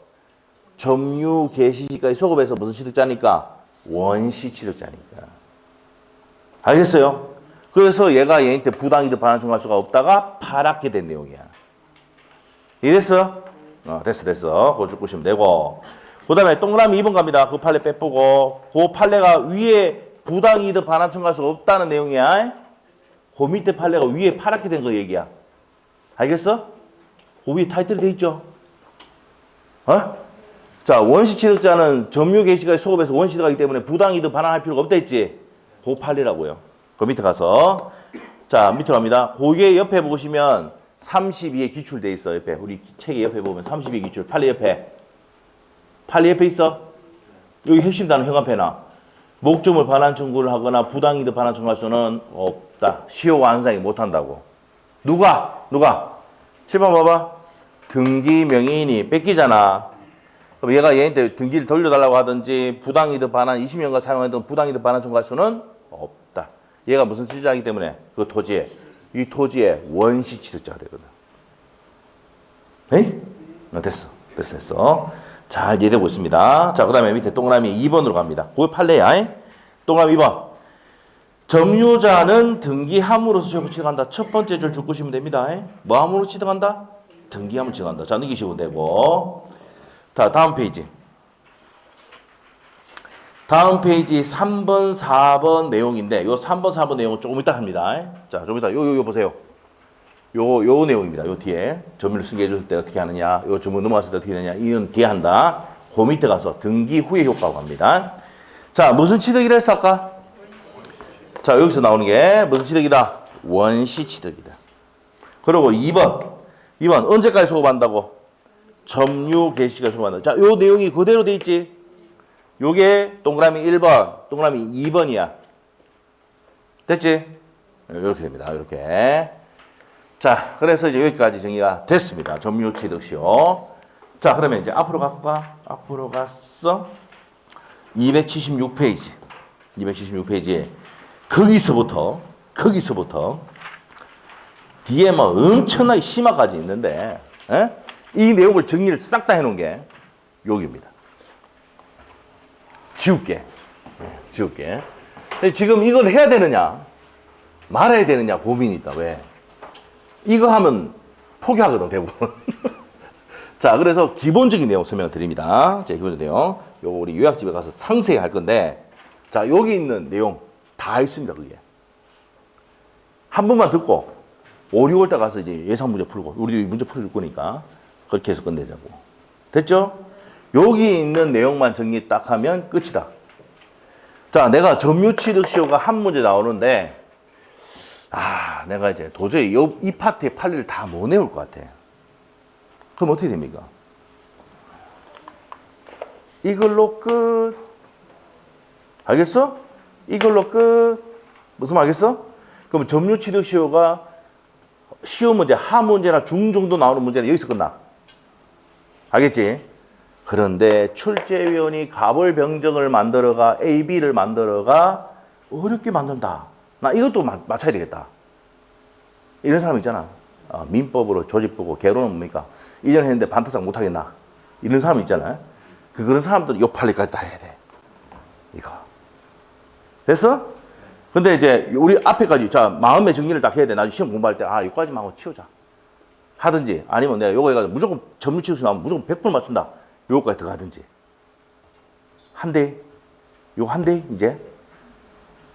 점유 개시시까지 소급해서 무슨 취득자니까? 원시 취득자니까. 알겠어요? 그래서 얘가 얘한테 부당이득 반환 청구할 수가 없다가 파랗게 된 내용이야. 이해됐어? 됐어. 그거 쭉 보시면 되고. 그 다음에 동그라미 2번 갑니다. 그 판례 빼보고. 그 판례가 위에 부당이득 반환 청구할 수가 없다는 내용이야. 그 밑에 판례가 위에 파랗게 된 거 얘기야. 알겠어? 그 위에 타이틀이 돼 있죠? 자, 원시 취득자는 점유 개시까지 소급해서 원시 취득하기 때문에 부당이득 반환할 필요가 없다 했지? 그 판례라고요. 그 밑에 가서. 자, 밑으로 갑니다. 그게 옆에 보시면 32에 기출돼 있어. 옆에 우리 책의 옆에 보면 32에 기출. 판례 옆에 있어. 여기 핵심 단어 현관패나 목적물 반환 청구를 하거나 부당이득 반환 청구할 수는 없다. 시효 완성이 못한다고. 누가? 7번 봐봐. 등기 명의인이 뺏기잖아. 그럼 얘가 얘한테 등기를 돌려달라고 하든지 부당이득 반환 20년간 사용했던 부당이득 반환 청구할 수는 없다. 얘가 무슨 취득자이기 때문에 그 토지에 이 토지의 원시 취득자가 되거든. 에이? 됐어. 잘 이해되고 있습니다. 자, 그 다음에 밑에 동그라미 2번으로 갑니다. 그 판례야. 동그라미 2번. 점유자는 등기함으로써 소유권 취득한다. 첫 번째 줄 보시면 됩니다. 뭐 함으로 취득한다? 등기함으로 취득한다. 자, 넘기시면 되고. 자, 다음 페이지 3번, 4번 내용인데 요 3번, 4번 내용은 조금 이따 합니다. 자, 좀 이따 요 보세요. 요 내용입니다. 요 뒤에 점유를 승계해 줬을 때 어떻게 하느냐, 요 점유 넘어갔을 때 어떻게 하느냐, 이건 뒤에 한다. 그 밑에 가서 등기 후에 효과라고 합니다. 자, 무슨 취득이라 했어 아까? 자, 여기서 나오는 게 무슨 취득이다? 원시 취득이다. 그리고 2번 언제까지 소급한다고? 점유 개시가 소급한다. 자, 요 내용이 그대로 돼 있지. 요게 동그라미 1번, 동그라미 2번이야. 됐지? 이렇게 됩니다. 이렇게. 자, 그래서 이제 여기까지 정리가 됐습니다. 점유 취득 시효. 자, 그러면 이제 앞으로 갈까? 앞으로 갔어. 276페이지. 276페이지에 거기서부터 뒤에 뭐 엄청나게 심화까지 있는데, 에? 이 내용을 정리를 싹 다 해놓은 게 여기입니다. 지울게. 지금 이걸 해야 되느냐, 말아야 되느냐 고민이 있다. 왜? 이거 하면 포기하거든, 대부분. 자, 그래서 기본적인 내용 설명을 드립니다. 자, 기본적인 내용. 요거 우리 요약집에 가서 상세히 할 건데, 자, 여기 있는 내용 다 있습니다, 그게. 한 번만 듣고, 5, 6월 달 가서 이제 예상 문제 풀고, 우리 문제 풀어줄 거니까, 그렇게 해서 끝내자고. 됐죠? 여기 있는 내용만 정리 딱 하면 끝이다. 자, 내가 점유취득시효가 한 문제 나오는데, 내가 이제 도저히 이 파트의 판례를 다 못 내올 것 같아. 그럼 어떻게 됩니까? 이걸로 끝. 알겠어? 이걸로 끝. 무슨 말 알겠어? 그럼 점유취득시효가 시험 문제, 하 문제나 중 정도 나오는 문제는 여기서 끝나. 알겠지? 그런데 출제위원이 갑을 병정을 만들어가 A, B를 만들어가 어렵게 만든다. 나 이것도 맞춰야 되겠다. 이런 사람 있잖아. 민법으로 조직 보고 개론은 뭡니까? 1년 했는데 반타작 못하겠나? 이런 사람 있잖아요. 그런 사람들은 요 판례까지 다 해야 돼. 이거. 됐어? 근데 이제 우리 앞에까지, 자, 마음의 정리를 딱 해야 돼. 나중에 시험 공부할 때, 요까지만 하고 치우자. 하든지, 아니면 내가 요거 해가지고 무조건 점유취득시 나오면 무조건 100% 맞춘다. 요거까지 들어가든지. 한 대, 요거 한 대, 이제.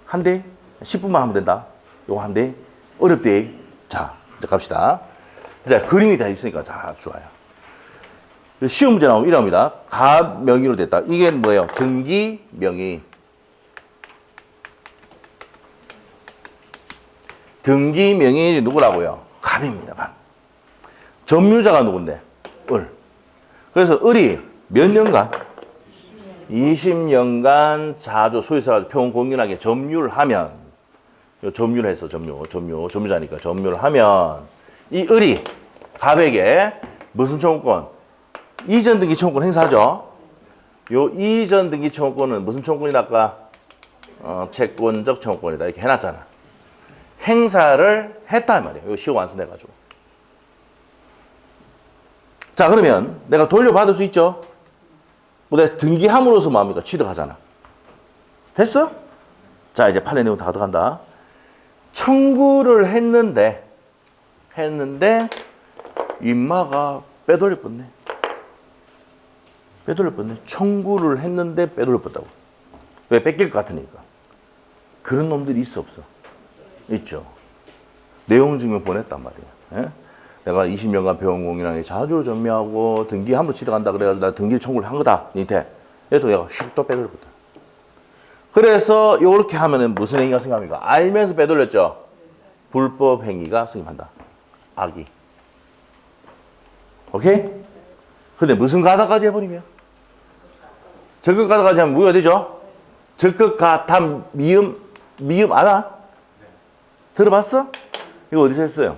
한 대, 10분만 하면 된다. 요거 한 대, 어렵대. 자, 이제 갑시다. 자, 그림이 다 있으니까, 자, 좋아요. 시험 문제 나오면 이럽니다. 갑 명의로 됐다. 이게 뭐예요? 등기 명의. 등기 명의인이 누구라고요? 갑입니다. 갑. 점유자가 누군데? 을. 그래서 을이 몇 년간? 20년간 자주 소유사가 평온 공연하게 점유를 하면, 점유를 했어. 점유자니까 점유를 하면 이 을이 갑에게 무슨 청구권? 이전 등기 청구권 행사하죠. 요 이전 등기 청구권은 무슨 청구권이다 아까? 채권적 청구권이다 이렇게 해놨잖아. 행사를 했다 말이에요. 요 시효 완성돼가지고. 자, 그러면 내가 돌려받을 수 있죠? 내가 등기함으로써 뭡니까? 취득하잖아. 됐어? 자, 이제 판례 내용 다 들어간다. 청구를 했는데 인마가 빼돌릴 뻔네. 청구를 했는데 빼돌릴 뻔다고. 왜? 뺏길 것 같으니까. 그런 놈들이 있어 없어? 있죠. 내용 증명 보냈단 말이야. 예? 내가 20년간 배운 공인왕에 자주 점유하고 등기함으로 취득한다 그래가지고 나 등기를 청구를 한 거다. 니한테. 얘도 얘가 슉 또 빼돌렸거든. 그래서 이렇게 하면은 무슨 행위가 승합니까? 알면서 빼돌렸죠. 불법 행위가 승합한다. 악의. 오케이? 근데 무슨 가담까지 해버리면? 적극 가담까지 하면 무효가 되죠? 적극 가담 미음 알아? 들어봤어? 이거 어디서 했어요?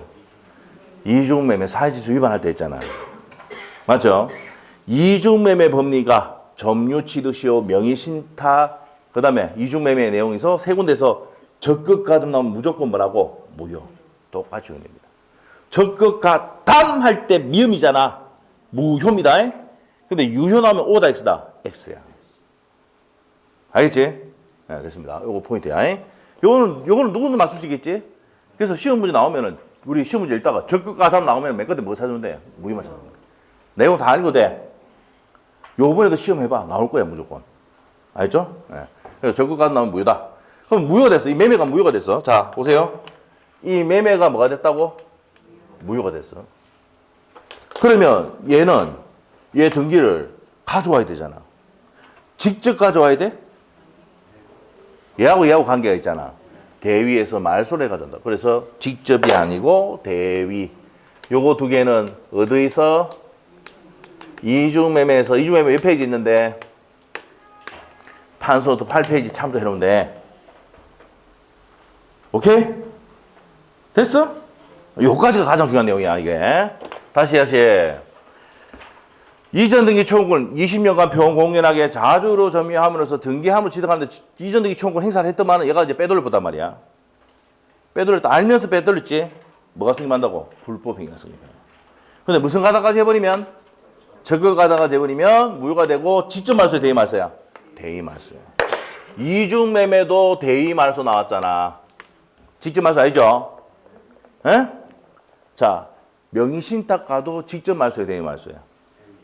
이중매매 사회지수 위반할 때 했잖아. 맞죠? 이중매매 법리가 점유취득시효 명의신탁 그 다음에 이중매매의 내용에서 세 군데서 적극 가담 나오면 무조건 뭐라고? 무효. 똑같이 운입니다. 적극 가담 할 때 미음이잖아. 무효입니다. 근데 유효 나오면 O다 X다. X야. 알겠지? 네, 됐습니다. 요거 포인트야. 요거는 누구나 맞출 수 있겠지? 그래서 시험 문제 나오면은 우리 시험 문제 읽다가 적극 가담 나오면 맨 끝에 뭐 찾으면 돼? 무효만 찾으면 돼. 내용 다 알고 돼. 요번에도 시험 해봐. 나올 거야 무조건. 알겠죠? 네. 그래서 적극 가담 나오면 무효다. 그럼 무효가 됐어. 이 매매가 무효가 됐어. 자 보세요. 이 매매가 뭐가 됐다고? 무효가 됐어. 그러면 얘 등기를 가져와야 되잖아. 직접 가져와야 돼? 얘하고 관계가 있잖아. 대위에서 말소를 가져온다. 그래서 직접이 아니고 대위. 요거 두 개는 어디서? 이중매매에서, 이중매매 몇 페이지 있는데 판소도 8페이지 참조해 놓으면 돼. 오케이? 됐어? 요까지가 가장 중요한 내용이야, 이게. 다시. 이전 등기 청구권 20년간 평공연하게 자주로 점유함으로써 등기함으로 지정하는데 이전 등기 청구권 행사를 했더만은 얘가 이제 빼돌려 보단 말이야. 빼돌렸다. 알면서 빼돌렸지. 뭐가 승인한다고? 불법 행위가 승인해. 근데 무슨 가다까지 해버리면? 적격 가다까지 해버리면 무효가 되고 직접 말소야, 대위 말소야? 대위 말소야. 이중 매매도 대위 말소 나왔잖아. 직접 말소 아니죠? 에? 자, 명의신탁가도 직접 말소야, 대위 말소야?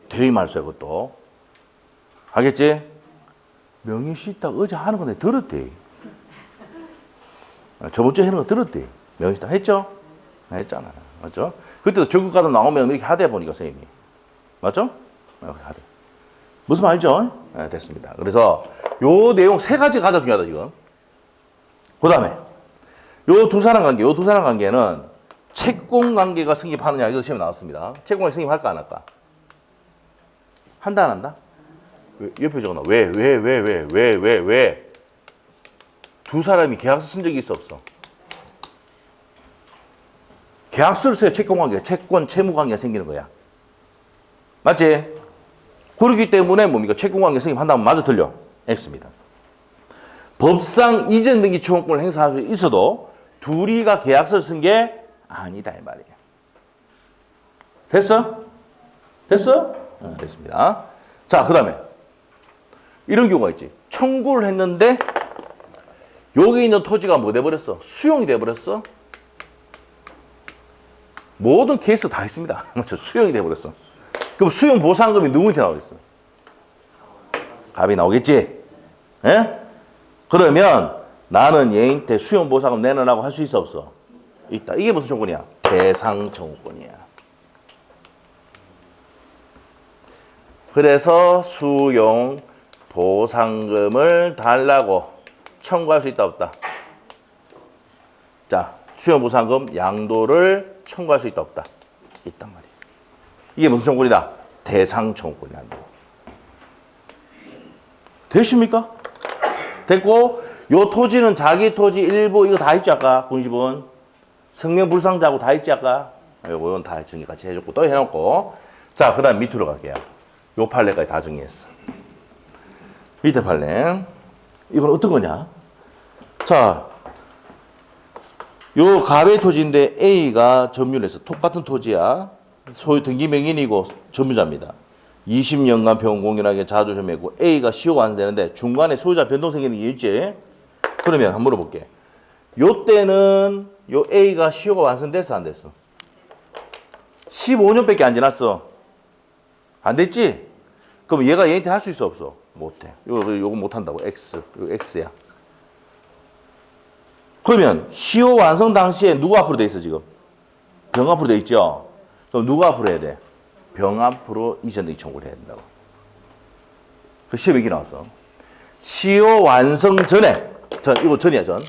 대위 말소야, 그것도. 알겠지? 명의신탁 어제 하는 거 내가 들었대. 저번 주에 하는 거 들었대. 명의신탁 했죠? 했잖아. 맞죠? 그때도 적극가도 나오면 이렇게 하대 보니까 선생님이. 맞죠? 하대. 무슨 말이죠? 네, 됐습니다. 그래서 요 내용 세 가지 가장 중요하다, 지금. 그 다음에 요 두 사람 관계는 채권 관계가 성립하느냐, 이거 시험에 나왔습니다. 채권 관계 성립할까, 안 할까? 한다, 안 한다? 옆에 적어놔. 왜? 두 사람이 계약서 쓴 적이 있어, 없어? 계약서를 써야 채권 관계가, 채권 채무 관계가 생기는 거야. 맞지? 그렇기 때문에 뭡니까? 채권 관계 성립한다면 맞아, 틀려? X입니다. 법상 이전 등기 채권권을 행사할 수 있어도 둘이가 계약서를 쓴 게 아니다, 이 말이에요. 됐어? 됐습니다. 자, 그 다음에 이런 경우가 있지. 청구를 했는데 여기 있는 토지가 뭐 돼버렸어? 수용이 돼버렸어? 모든 케이스 다 있습니다. 수용이 돼버렸어. 그럼 수용 보상금이 누구한테 나오겠어? 갑이 나오겠지? 예? 그러면 나는 얘한테 수용 보상금 내놔라고 할 수 있어, 없어? 있다. 이게 무슨 청구권이야? 대상 청구권이야. 그래서 수용 보상금을 달라고 청구할 수 있다, 없다? 자, 수용 보상금 양도를 청구할 수 있다, 없다? 있단 말이야. 이게 무슨 청구권이다? 대상 청구권이 한다고. 되십니까? 됐고, 요 토지는 자기 토지 일부 이거 다 있지, 아까 군지분 성명불상자하고 다 있지, 아까. 요건 다 정리 같이 해줬고 또 해놓고. 자, 그 다음 밑으로 갈게요. 요 판례까지 다 정리했어. 밑에 판례. 이건 어떤 거냐? 자, 요 갑의 토지인데 A가 점유를 했어. 똑같은 토지야. 소유 등기 명인이고 점유자입니다. 20년간 평공연하게 자주 점유했고 A가 시효가 완성되는데 중간에 소유자 변동 생기는 게 있지? 그러면 한번 물어볼게. 요 때는 요 A가 시효가 완성됐어, 안 됐어? 15년밖에 안 지났어. 안 됐지? 그럼 얘가 얘한테 할 수 있어, 없어? 못해. 요거 못한다고. X. 요 X야. 그러면 시효 완성 당시에 누구 앞으로 돼 있어, 지금? 병 앞으로 돼 있죠? 그럼 누구 앞으로 해야 돼? 병 앞으로 이전 등기 청구를 해야 된다고. 그 시험에 이렇게 나왔어. 시효 완성 전에, 이거 전이야, 전.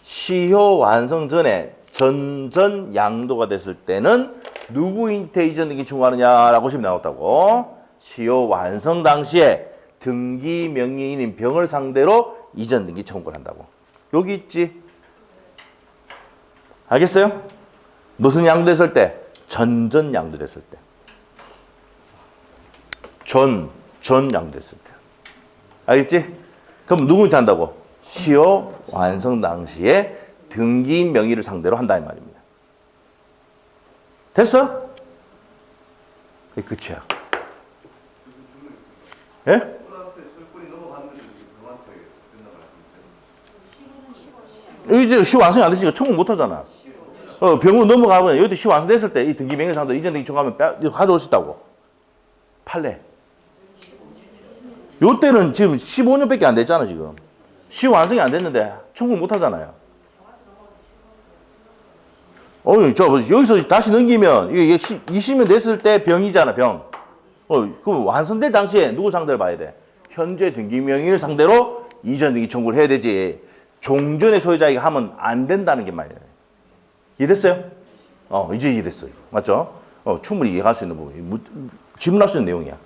시효 완성 전에 전전 양도가 됐을 때는 누구한테 이전 등기 청구하느냐라고 시험에 나왔다고. 시효 완성 당시에 등기 명의인인 병을 상대로 이전 등기 청구를 한다고. 여기 있지? 알겠어요? 무슨 양도됐을 때? 전전 양도됐을 때. 전 양도됐을 때. 알겠지? 그럼 누구한테 한다고? 시효 완성 당시에 등기 명의를 상대로 한다, 이 말입니다. 됐어? 그게 끝이야. 예? 여기 시 완성이 안 됐으니까 청구 못 하잖아. 병으로 넘어가면 여기도 시 완성됐을 때 이 등기 명의 상대로 이전 등기 청구하면 가져올 수 있다고. 판례. 요 때는 지금 15년밖에 안 됐잖아, 지금. 시 완성이 안 됐는데 청구 못 하잖아요. 여기서 다시 넘기면, 이게 20년 됐을 때 병이잖아, 병. 그럼 완성될 당시에 누구 상대를 봐야 돼? 현재 등기명의를 상대로 이전 등기 청구를 해야 되지. 종전의 소유자에게 하면 안 된다는 게 말이에요. 이해됐어요? 이제 이해됐어요. 맞죠? 충분히 이해할 수 있는 부분. 질문할 수 있는 내용이야.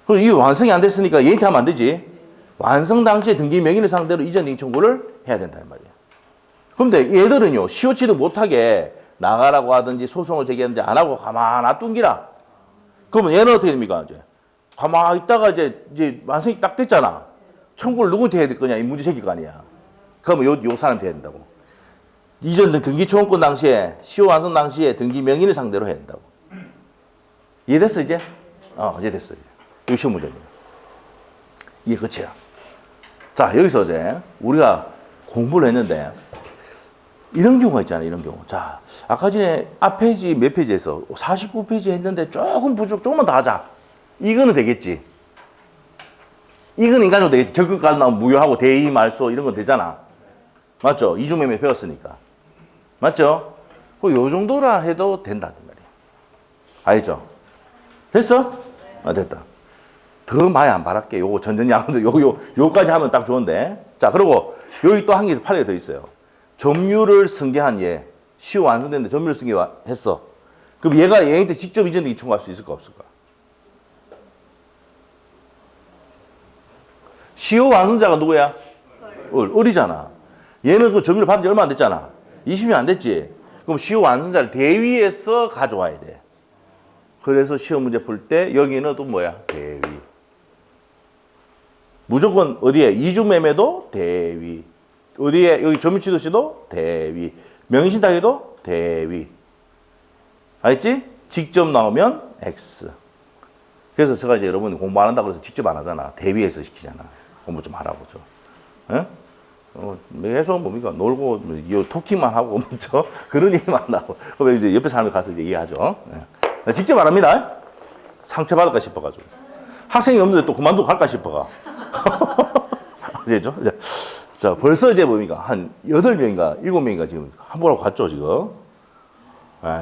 그럼 이 완성이 안 됐으니까 얘한테 하면 안 되지. 완성 당시에 등기 명의를 상대로 이전 등기 청구를 해야 된다는 말이야. 그런데 얘들은요, 시효 취득 못하게 나가라고 하든지 소송을 제기하든지 안 하고 가만히 놔둔기라. 그러면 얘는 어떻게 됩니까? 이제 가만히 있다가 이제 완성이 딱 됐잖아. 청구를 누구한테 해야 될 거냐? 이 문제 생길 거 아니야. 그러면 요 사람한테 해야 된다고. 이전 등기 청구권 당시에, 시효 완성 당시에 등기 명의를 상대로 해야 된다고. 이해됐어, 이제? 이제 됐어. 이거 시험 문제입니다. 이게 끝이야. 자, 여기서 이제 우리가 공부를 했는데, 이런 경우가 있잖아요, 이런 경우. 자, 아까 전에 앞 페이지 몇 페이지에서 49페이지 했는데 조금만 더 하자. 이거는 되겠지. 이건 인간적으로 되겠지. 적극까지 나오면 무효하고 대의, 말소 이런 건 되잖아. 맞죠? 이중매매 배웠으니까. 맞죠? 요 정도라 해도 된다는 말이야. 알죠? 됐어? 됐다. 더 많이 안 바랄게. 요거 전전양도 요까지 하면 딱 좋은데. 자, 그리고 여기 또 한 개 판례가 더 있어요. 점유를 승계한 얘. 시효 완성됐는데 점유를 승계했어. 그럼 얘가 얘한테 직접 이전 등기 청구할 수 있을까 없을까? 시효 완성자가 누구야? 을이잖아. 얘는 그 점유를 받은 지 얼마 안 됐잖아. 20년 안 됐지. 그럼 시효 완성자를 대위에서 가져와야 돼. 그래서 시험 문제 풀 때 여기는 또 뭐야? 대위. 무조건 어디에? 이중매매도 대위. 어디에? 여기 점유취득시도 대위. 명의신탁에도 대위. 알겠지? 직접 나오면 X. 그래서 제가 이제 여러분 공부 안 한다고 해서 직접 안 하잖아. 대위에서 시키잖아. 공부 좀 하라고. 예? 해서 뭡니까? 놀고, 토킹만 하고, 뭐죠? 그런 얘기만 하고. 그럼 이제 옆에 사람이 가서 얘기하죠. 예. 직접 안 합니다. 상처받을까 싶어가지고. 학생이 없는데 또 그만두고 갈까 싶어가. 아시죠? 자, 벌써 이제 뭡니까? 한 8명인가, 7명인가 지금 한번하고 갔죠, 지금.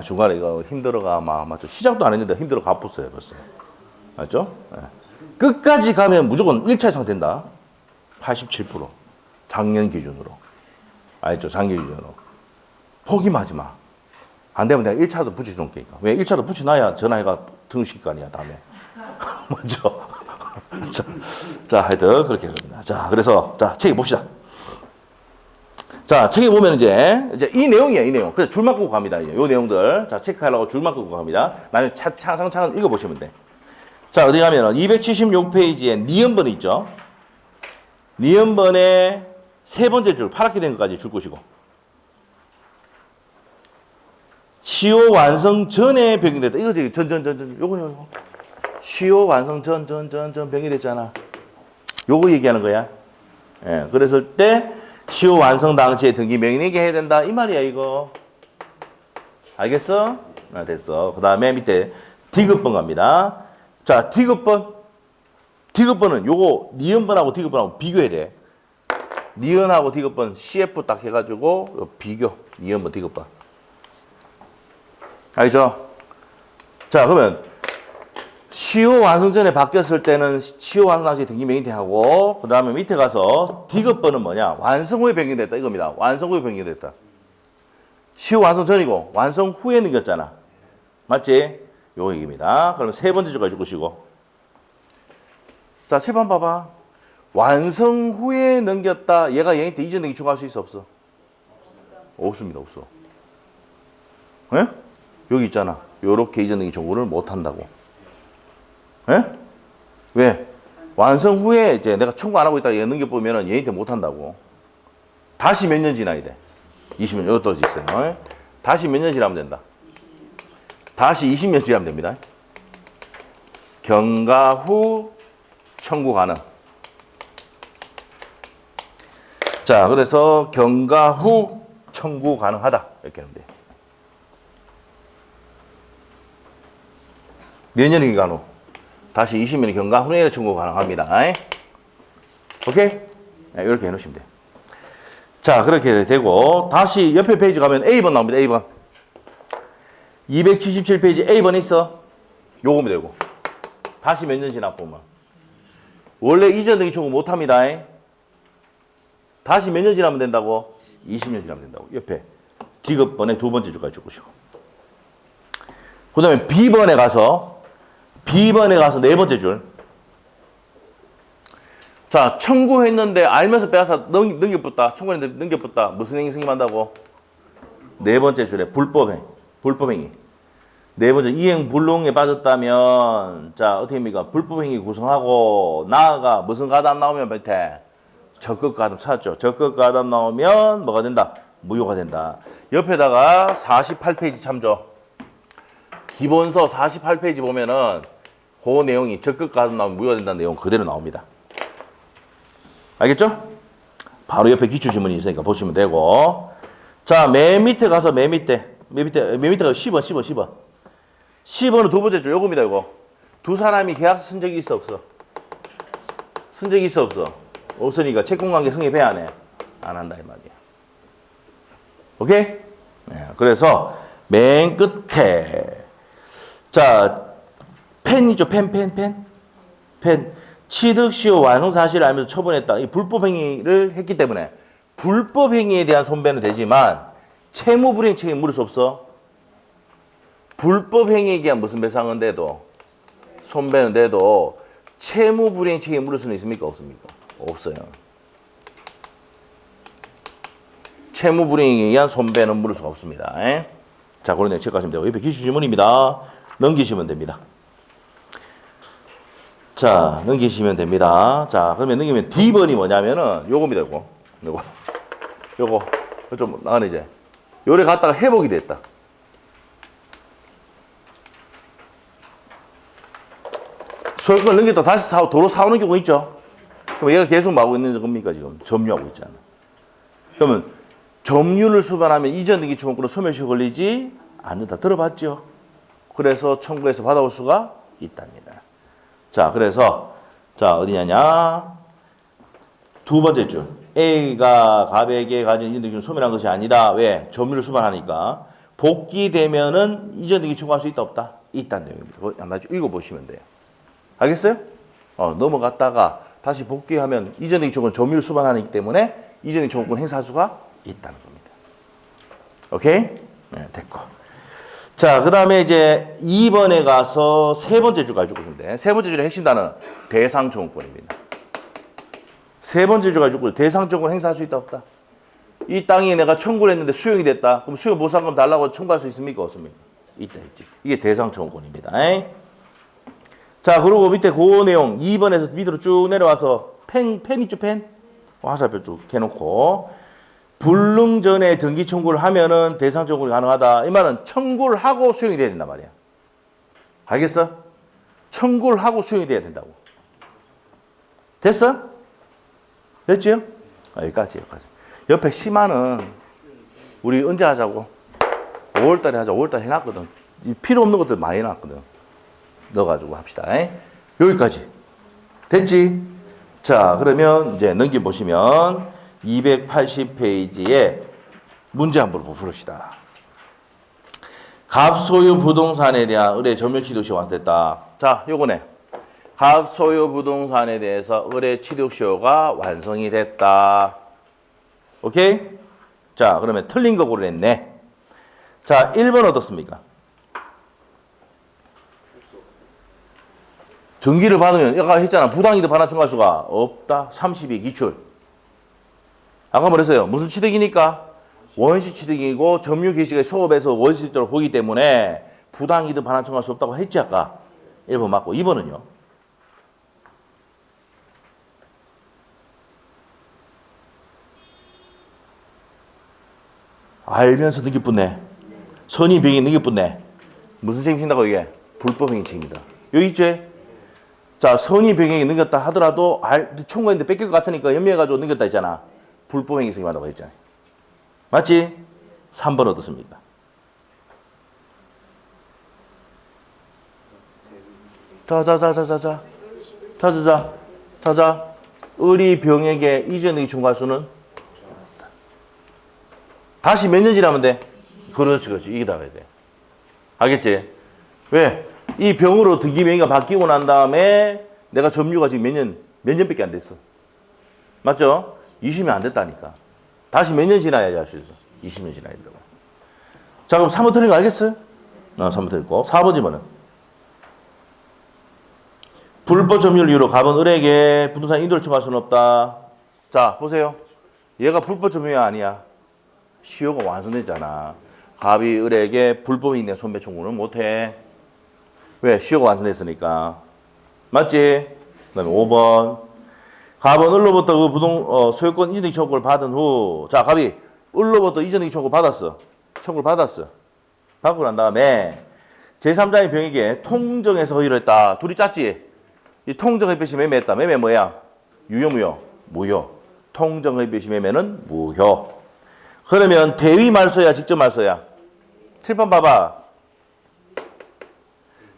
중간에 이거 힘들어가, 맞죠? 시작도 안 했는데 힘들어 가pus어요, 벌써. 맞죠? 끝까지 가면 무조건 1차 이상 된다. 87%. 작년 기준으로. 알죠? 작년 기준으로. 포기하지 마. 안 되면 내가 1차도 붙여줄 테니까. 왜 1차도 붙여놔야 전화해가 등록시킬 거 아니야, 다음에. 맞죠? 자, 하여튼, 그렇게 됩니다. 자, 그래서, 자, 책에 봅시다. 자, 책에 보면 이제 이 내용이에요, 이 내용. 그래서 줄만 끄고 갑니다, 이제. 요 내용들. 자, 체크하려고 줄만 끄고 갑니다. 나중에 차근차근 읽어보시면 돼. 자, 어디 가면은 276페이지에 니은번이 있죠? 니은번의 세 번째 줄, 파랗게 된 것까지 줄 것이고. 시효 완성 전에 변경됐다. 이거지, 요거. 시효 완성 전 변경됐잖아. 요거 얘기하는 거야. 예, 그랬을 때, 시효 완성 당시에 등기 명의에게 해야 된다. 이 말이야, 이거. 알겠어? 됐어. 그 다음에 밑에 디귿번 갑니다. 자, 디귿번. 디귿번은 요거, 니은번하고 디귿번하고 비교해야 돼. 니은하고 디귿번 CF 딱 해가지고, 비교. 니은번, 디귿번. 알죠? 자, 그러면, 시효 완성 전에 바뀌었을 때는 시효 완성 당시에 등기 명의태 하고, 그 다음에 밑에 가서 디귿번은 뭐냐? 완성 후에 변경됐다. 이겁니다. 완성 후에 변경됐다. 시효 완성 전이고, 완성 후에 넘겼잖아. 맞지? 요 얘기입니다. 그럼 세 번째 줄까지 주시고. 자, 7번 봐봐. 완성 후에 넘겼다. 얘가 얘한테 이전 등기 청구할 수 있어, 없어? 없습니다, 없어. 예? 여기 있잖아. 요렇게 이전 등기 청구를 못 한다고. 예? 왜? 완성 후에 이제 내가 청구 안 하고 있다가 얘 넘겨보면은 얘한테 못 한다고. 다시 몇 년 지나야 돼? 20년. 이것도 있어요. 다시 몇 년 지나면 된다? 다시 20년 지나면 됩니다. 경과 후 청구 가능. 자, 그래서 경과 후 청구 가능하다. 이렇게 하면 돼. 몇 년의 기간 후? 다시 20년의 경과 후에 청구 가능합니다. 오케이? 네, 이렇게 해놓으시면 돼. 자, 그렇게 되고, 다시 옆에 페이지 가면 A번 나옵니다. A번. 277페이지 A번에 있어. 요거면 되고. 다시 몇 년 지났고 뭐. 원래 이전 등기 청구 못합니다. 다시 몇 년 지나면 된다고? 20년 지나면 된다고. 옆에 D급번에 두 번째 줄까지 적으시고. 그 다음에 B번에 가서 네 번째 줄. 자, 청구했는데 알면서 빼앗아 넘겨붙다. 청구했는데 넘겨붙다. 무슨 행위 생김한다고? 네 번째 줄에 불법행위. 네 번째, 이행 불능에 빠졌다면, 자, 어떻게 합니까? 불법행위 구성하고, 나아가 무슨 가담 나오면 밑에 적극 가담 찾았죠. 적극 가담 나오면 뭐가 된다? 무효가 된다. 옆에다가 48페이지 참조. 기본서 48페이지 보면은 그 내용이 적극 가담 나오면 무효가 된다는 내용 그대로 나옵니다. 알겠죠? 바로 옆에 기출지문이 있으니까 보시면 되고. 자, 맨 밑에 가서 맨 밑에가 10번. 10번은 두 번째 줄 요겁니다, 이거. 두 사람이 계약서 쓴 적이 있어, 없어? 쓴 적이 있어, 없어? 없으니까 채권관계 성립해야 안 해? 안 한다, 이 말이야. 오케이? 네, 그래서 맨 끝에. 자, 펜이죠, 펜. 취득시효 완성사실을 알면서 처분했다. 이 불법행위를 했기 때문에 불법행위에 대한 손배는 되지만 채무불이행 책임 물을 수 없어. 불법행위에 대한 무슨 배상은 돼도 손배는 돼도 채무불이행 책임 물을 수는 있습니까? 없습니까? 없어요. 채무불이행에 의한 손배는 물을 수가 없습니다. 자, 그런 내용 체크하시면 되고 옆에 기출지문입니다. 넘기시면 됩니다. 자, 넘기시면 됩니다. 자, 그러면 넘기면 D번이 뭐냐면은 요겁니다, 요거 좀 나가네, 이제. 요래 갔다가 회복이 됐다. 소유권 넘겼다 다시 도로 사오는 경우 있죠? 그럼 얘가 계속 마고 있는 겁니까, 지금? 점유하고 있잖아. 그러면 점유를 수반하면 이전 등기 청구권은 소멸시효 걸리지 않는다. 들어봤죠? 그래서 청구해서 받아올 수가 있답니다. 자, 그래서, 자, 어디냐냐. 두 번째 줄. A가 갑에게 가진 이전 등기를 소멸한 것이 아니다. 왜? 점유를 수반하니까. 복귀되면은 이전 등기 청구할 수 있다, 없다? 있다는 내용입니다. 그거 나중에 읽어보시면 돼요. 알겠어요? 넘어갔다가 다시 복귀하면 이전 등기 청구는 점유를 수반하기 때문에 이전 등기 청구권 행사할 수가 있다는 겁니다. 오케이? 네, 됐고. 자, 그 다음에 이제 2번에 가서 세 번째 줄까지 적으시면 돼. 세 번째 줄의 핵심 단어는 대상청구권입니다. 세 번째 줄까지 적고 대상청구권 행사할 수 있다, 없다? 이 땅이 내가 청구를 했는데 수용이 됐다. 그럼 수용 보상금 달라고 청구할 수 있습니까, 없습니까? 있다, 있지. 이게 대상청구권입니다. 자, 그리고 밑에 그 내용 2번에서 밑으로 쭉 내려와서 펜 있죠, 펜? 화살표 쭉 해놓고 불능 전에 등기 청구를 하면은 대상 청구가 가능하다. 이 말은 청구를 하고 수용이 돼야 된단 말이야. 알겠어? 청구를 하고 수용이 돼야 된다고. 됐어? 됐지요? 여기까지. 옆에 심화는 우리 언제 하자고? 5월달에 하자. 5월달에 해놨거든. 필요 없는 것들 많이 해놨거든. 넣어가지고 합시다. 여기까지. 됐지? 자, 그러면 이제 넘겨보시면 280페이지에 문제 한번 풀읍시다. 갑소유 부동산에 대한 의뢰 점유 취득시효 완성됐다. 자, 요거네. 갑소유 부동산에 대해서 의뢰 취득시효가 완성이 됐다. 오케이? 자, 그러면 틀린 거 고르랬네. 자, 1번 어떻습니까? 등기를 받으면 아까 했잖아. 부당이득 반환 청구할 수가 없다. 32 기출. 아까 뭐랬어요? 무슨 취득이니까? 원시 취득이고 점유 개시가 소업에서 원시적으로 보기 때문에 부당이득 반환 청구할 수 없다고 했지 아까. 1번 맞고 2번은요? 알면서 등기뿐네. 선의 병이 등기뿐네. 무슨 책임진다고 이게? 불법행위 책임이다. 여기 있지? 자, 선의 병행이 넘겼다 하더라도 청구했는데 뺏길 것 같으니까 연미해가지고 넘겼다 했잖아. 불법행위 생긴다고 했잖아. 맞지? 3번 어떻습니까? 자자. 의리 병에게 이전 등기 청구할 수는 다시 몇 년 지나면 돼? 그렇지. 이게 나와야 돼. 알겠지? 왜? 이 병으로 등기 명의가 바뀌고 난 다음에 내가 점유가 지금 몇 년밖에 안 됐어. 맞죠? 20년 안 됐다니까. 다시 몇 년 지나야지 할 수 있어. 20년 지나야 된다고. 자, 그럼 3번 틀린 거 알겠어요? 3번 틀리고. 4번 지문은. 불법 점유를 이유로 갑은 을에게 부동산 인도를 청할 수는 없다. 자, 보세요. 얘가 불법 점유가 아니야. 시효가 완성됐잖아. 갑이 을에게 불법인 내 손배 청구는 못해. 왜? 시효가 완성됐으니까. 맞지? 그 다음에 5번. 갑은 을로부터 그 소유권 이전등기 청구를 받은 후, 자, 갑이 을로부터 이전등기 청구를 받았어. 청구를 받았어. 받고 난 다음에 제3자의 병에게 통정해서 허위를 했다. 둘이 짰지? 이 통정의표시 매매했다. 매매 뭐야? 유효, 무효? 무효. 통정의표시 매매는 무효. 그러면 대위 말소야, 직접 말소야? 7번 봐봐.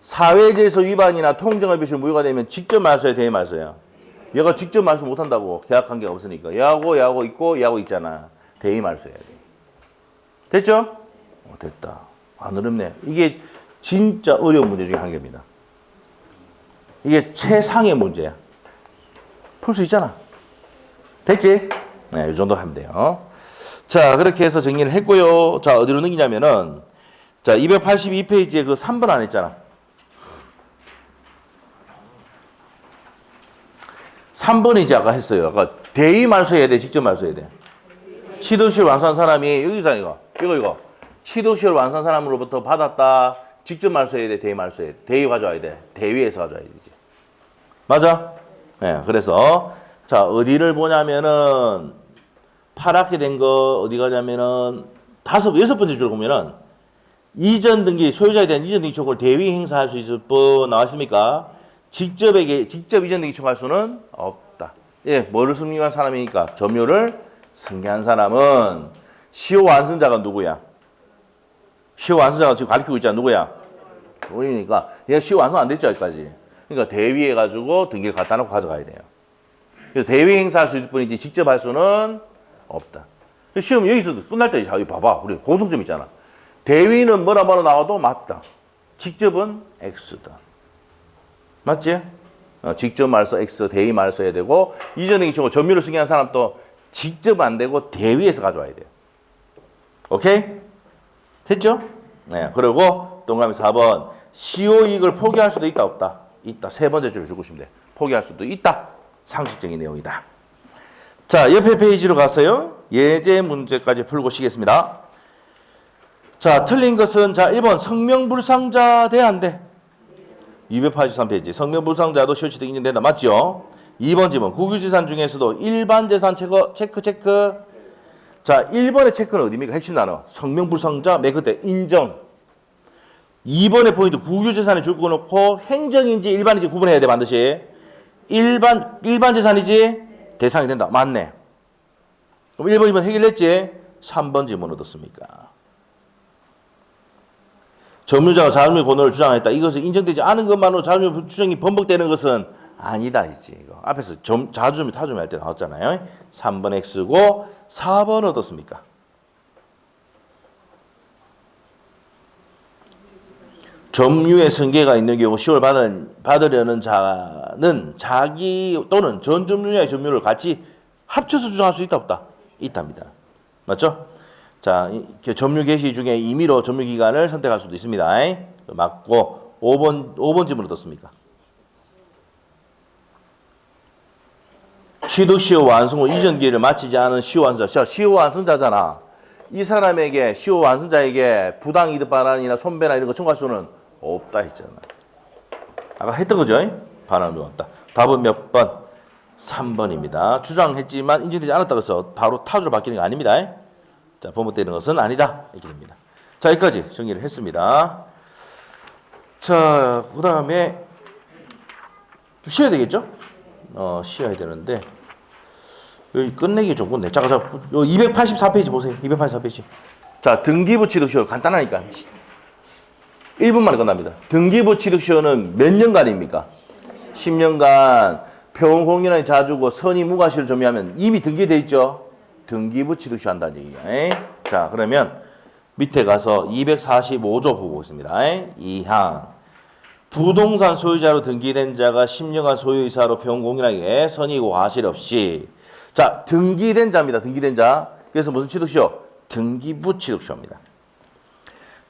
사회제에서 위반이나 통정의표시 무효가 되면 직접 말소야, 대위 말소야? 얘가 직접 말소 못한다고. 계약관계가 없으니까. 얘하고 있고 얘하고 있잖아. 대위 말소해야 돼. 됐죠? 됐다. 안 어렵네. 이게 진짜 어려운 문제 중에 한 개입니다. 이게 최상의 문제야. 풀 수 있잖아. 됐지? 네, 이 정도 하면 돼요. 자, 그렇게 해서 정리를 했고요. 자, 어디로 넘기냐면은, 자, 282페이지에 그 3번 안 했잖아. 3번이 이제 아까 했어요. 아까 대의 말소해야 돼, 직접 말소해야 돼. 취득시효를 완수한 사람이, 여기잖아, 이거. 취득시효를 완수한 사람으로부터 받았다. 직접 말소해야 돼, 대의 말소해야 돼. 대의 가져와야 돼. 대위에서 가져와야 되지. 맞아? 네, 그래서, 자, 어디를 보냐면은, 파랗게 된 거, 어디 가냐면은, 여섯 번째 줄 보면은, 이전 등기, 소유자에 대한 이전 등기 청구를 대위 행사할 수 있을 분 나왔습니까? 직접 이전 등기 청구할 수는 없다. 예, 뭐를 승리한 사람이니까? 점유를 승계한 사람은, 시효 완성자가 누구야? 시효 완성자가 지금 가리키고 있잖아. 누구야? 우리니까 얘가 시효 완성 안 됐죠, 여기까지. 그러니까 대위해가지고 등기를 갖다 놓고 가져가야 돼요. 그래서 대위 행사할 수 있을 뿐이지 직접 할 수는 없다. 시험 여기서 끝날 때 여기 봐봐. 우리 공통점 있잖아. 대위는 뭐라 나와도 맞다. 직접은 X다. 맞지? 직접 말소 X, 대위 말소 해야 되고 이전 등기 청구 점유를 승계한 사람도 직접 안 되고 대위에서 가져와야 돼요. 오케이? 됐죠? 네. 그리고 동그라미 4번. 시효 이익을 포기할 수도 있다, 없다? 있다. 세 번째 줄을 주고 싶으면 돼. 포기할 수도 있다. 상식적인 내용이다. 자, 옆에 페이지로 가서요. 예제 문제까지 풀고 쉬겠습니다. 자, 틀린 것은 자, 1번 성명불상자 돼, 안 돼? 283페이지. 성명불상자도 시효 취득 인정된다. 맞죠? 2번 지문. 국유재산 중에서도 일반 재산 체크. 자, 1번의 체크는 어디입니까? 핵심 단어. 성명불상자, 맨 끝에 인정. 2번의 포인트. 국유재산에 줄 거놓고 행정인지 일반인지 구분해야 돼, 반드시. 일반 재산이지? 대상이 된다. 맞네. 그럼 1번, 2번 해결했지? 3번 지문 어떻습니까? 점유자가 자금의 권한을 주장했다. 이것은 인정되지 않은 것만으로 자금의 주장이 번복되는 것은 아니다. 있지. 이거. 앞에서 자주점유, 타점유 할 때 나왔잖아요. 3번 X고 4번 어떻습니까? 점유의 승계가 있는 경우 시효를 받으려는 자는 자기 또는 전 점유자의 점유를 같이 합쳐서 주장할 수 있다, 없다? 있답니다. 맞죠? 자, 점유 개시 중에 임의로 점유 기간을 선택할 수도 있습니다. 맞고 5번 질문 어떻습니까? 취득 시효 완성 후 이전 기회를 마치지 않은 시효 완성자. 시효 완성자잖아. 이 사람에게 시효 완성자에게 부당 이득 반환이나 손배나 이런 거 청구할 수는 없다 했잖아. 아까 했던 거죠? 반환이 없다. 답은 몇 번? 3번입니다. 주장했지만 인정되지 않았다고 해서 바로 타주로 바뀌는 거 아닙니다. 자, 번복되는 것은 아니다. 이렇게 됩니다. 자, 여기까지 정리를 했습니다. 자, 그 다음에 쉬어야 되겠죠? 쉬어야 되는데 여기 끝내기 좀 끝내. 잠깐, 284페이지 보세요. 284페이지. 자, 등기부 취득시효 간단하니까 1분 만에 끝납니다. 등기부 취득시효는 몇 년간입니까? 10년간 표본 공인이 자주고 선의 무과실을 점유하면 이미 등기돼 있죠. 등기부 취득시효 한다는 얘기야. 자, 그러면 밑에 가서 245조 보고 있습니다. 2항. 부동산 소유자로 등기된 자가 10년간 소유이사로 평공인에게 선의고 과실 없이. 자, 등기된 자입니다. 등기된 자. 그래서 무슨 취득시효? 등기부 취득시효입니다.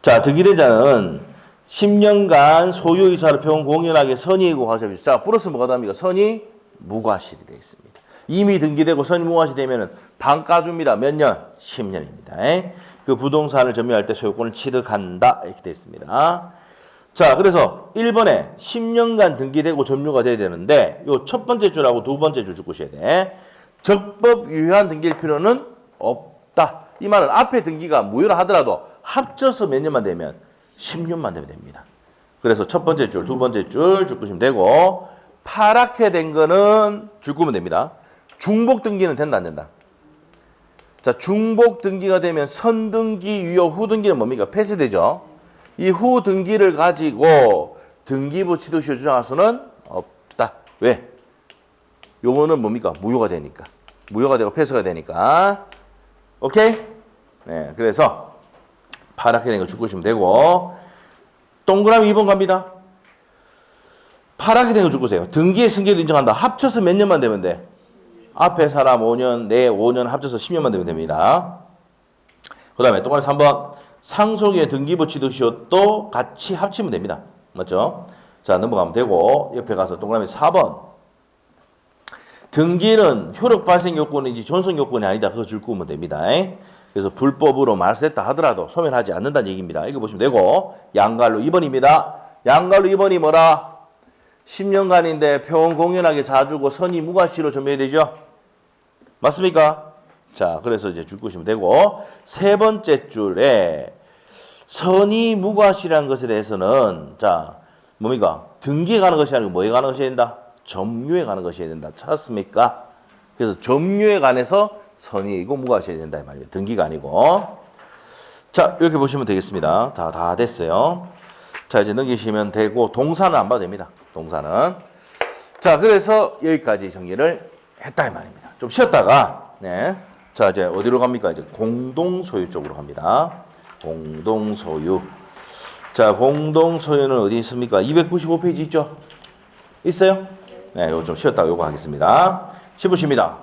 자, 등기된 자는 10년간 소유이사로 평공인에게 선의고 과실 없이. 자, 플러스 뭐가 답니까? 선의 무과실이 되어 있습니다. 이미 등기되고 선의 무과실이 되면 반가줍니다. 몇 년? 10년입니다. 그 부동산을 점유할 때 소유권을 취득한다. 이렇게 되어 있습니다. 자, 그래서 1번에 10년간 등기되고 점유가 돼야 되는데 요 첫 번째 줄하고 두 번째 줄 주셔야 돼. 적법 유효한 등기일 필요는 없다. 이 말은 앞에 등기가 무효라 하더라도 합쳐서 몇 년만 되면 10년만 되면 됩니다. 그래서 첫 번째 줄, 두 번째 줄 주시면 되고 파랗게 된 거는 주면 됩니다. 중복 등기는 된다 안 된다? 자, 중복 등기가 되면 선등기 유효, 후등기는 뭡니까? 폐쇄되죠. 이 후등기를 가지고 등기부 취득시효 주장할 수는 없다. 왜? 요거는 뭡니까? 무효가 되니까. 무효가 되고 폐쇄가 되니까. 오케이? 네, 그래서 파랗게 된 거 주시면 되고 동그라미 2번 갑니다. 파랗게 된 거 주세요. 등기의 승계도 인정한다. 합쳐서 몇 년만 되면 돼? 앞에 사람 5년, 내 5년 합쳐서 10년만 되면 됩니다. 그 다음에 동그라미 3번. 상속의 등기부 취득시효도 같이 합치면 됩니다. 맞죠? 자, 넘어가면 되고 옆에 가서 동그라미 4번. 등기는 효력 발생 요건인지 존속 요건이 아니다. 그거 줄 꾸면 됩니다. 그래서 불법으로 말소했다 하더라도 소멸하지 않는다는 얘기입니다. 이거 보시면 되고 양갈로 2번입니다. 양갈로 2번이 뭐라? 10년간인데 표원 공연하게 자주고 선의 무과시로 점유해야 되죠? 맞습니까? 자, 그래서 이제 줄 것이면 되고 세 번째 줄에 선의 무과시라는 것에 대해서는 자, 뭡니까? 등기에 가는 것이 아니고 뭐에 가는 것이 된다? 점유에 가는 것이 된다. 찾았습니까? 그래서 점유에 관해서 선의이고 무과시해야 된다 이 말이에요. 등기가 아니고. 자, 이렇게 보시면 되겠습니다. 자, 다 됐어요. 자, 이제 넘기시면 되고 동사는 안 봐도 됩니다. 동사는. 자, 그래서 여기까지 정리를 했다 이 말입니다. 좀 쉬었다가 네. 자, 이제 어디로 갑니까? 이제 공동소유 쪽으로 갑니다. 공동소유. 자, 공동소유는 어디 있습니까? 295페이지 있죠? 있어요? 네, 요거 좀 쉬었다가 요거 하겠습니다. 15시입니다.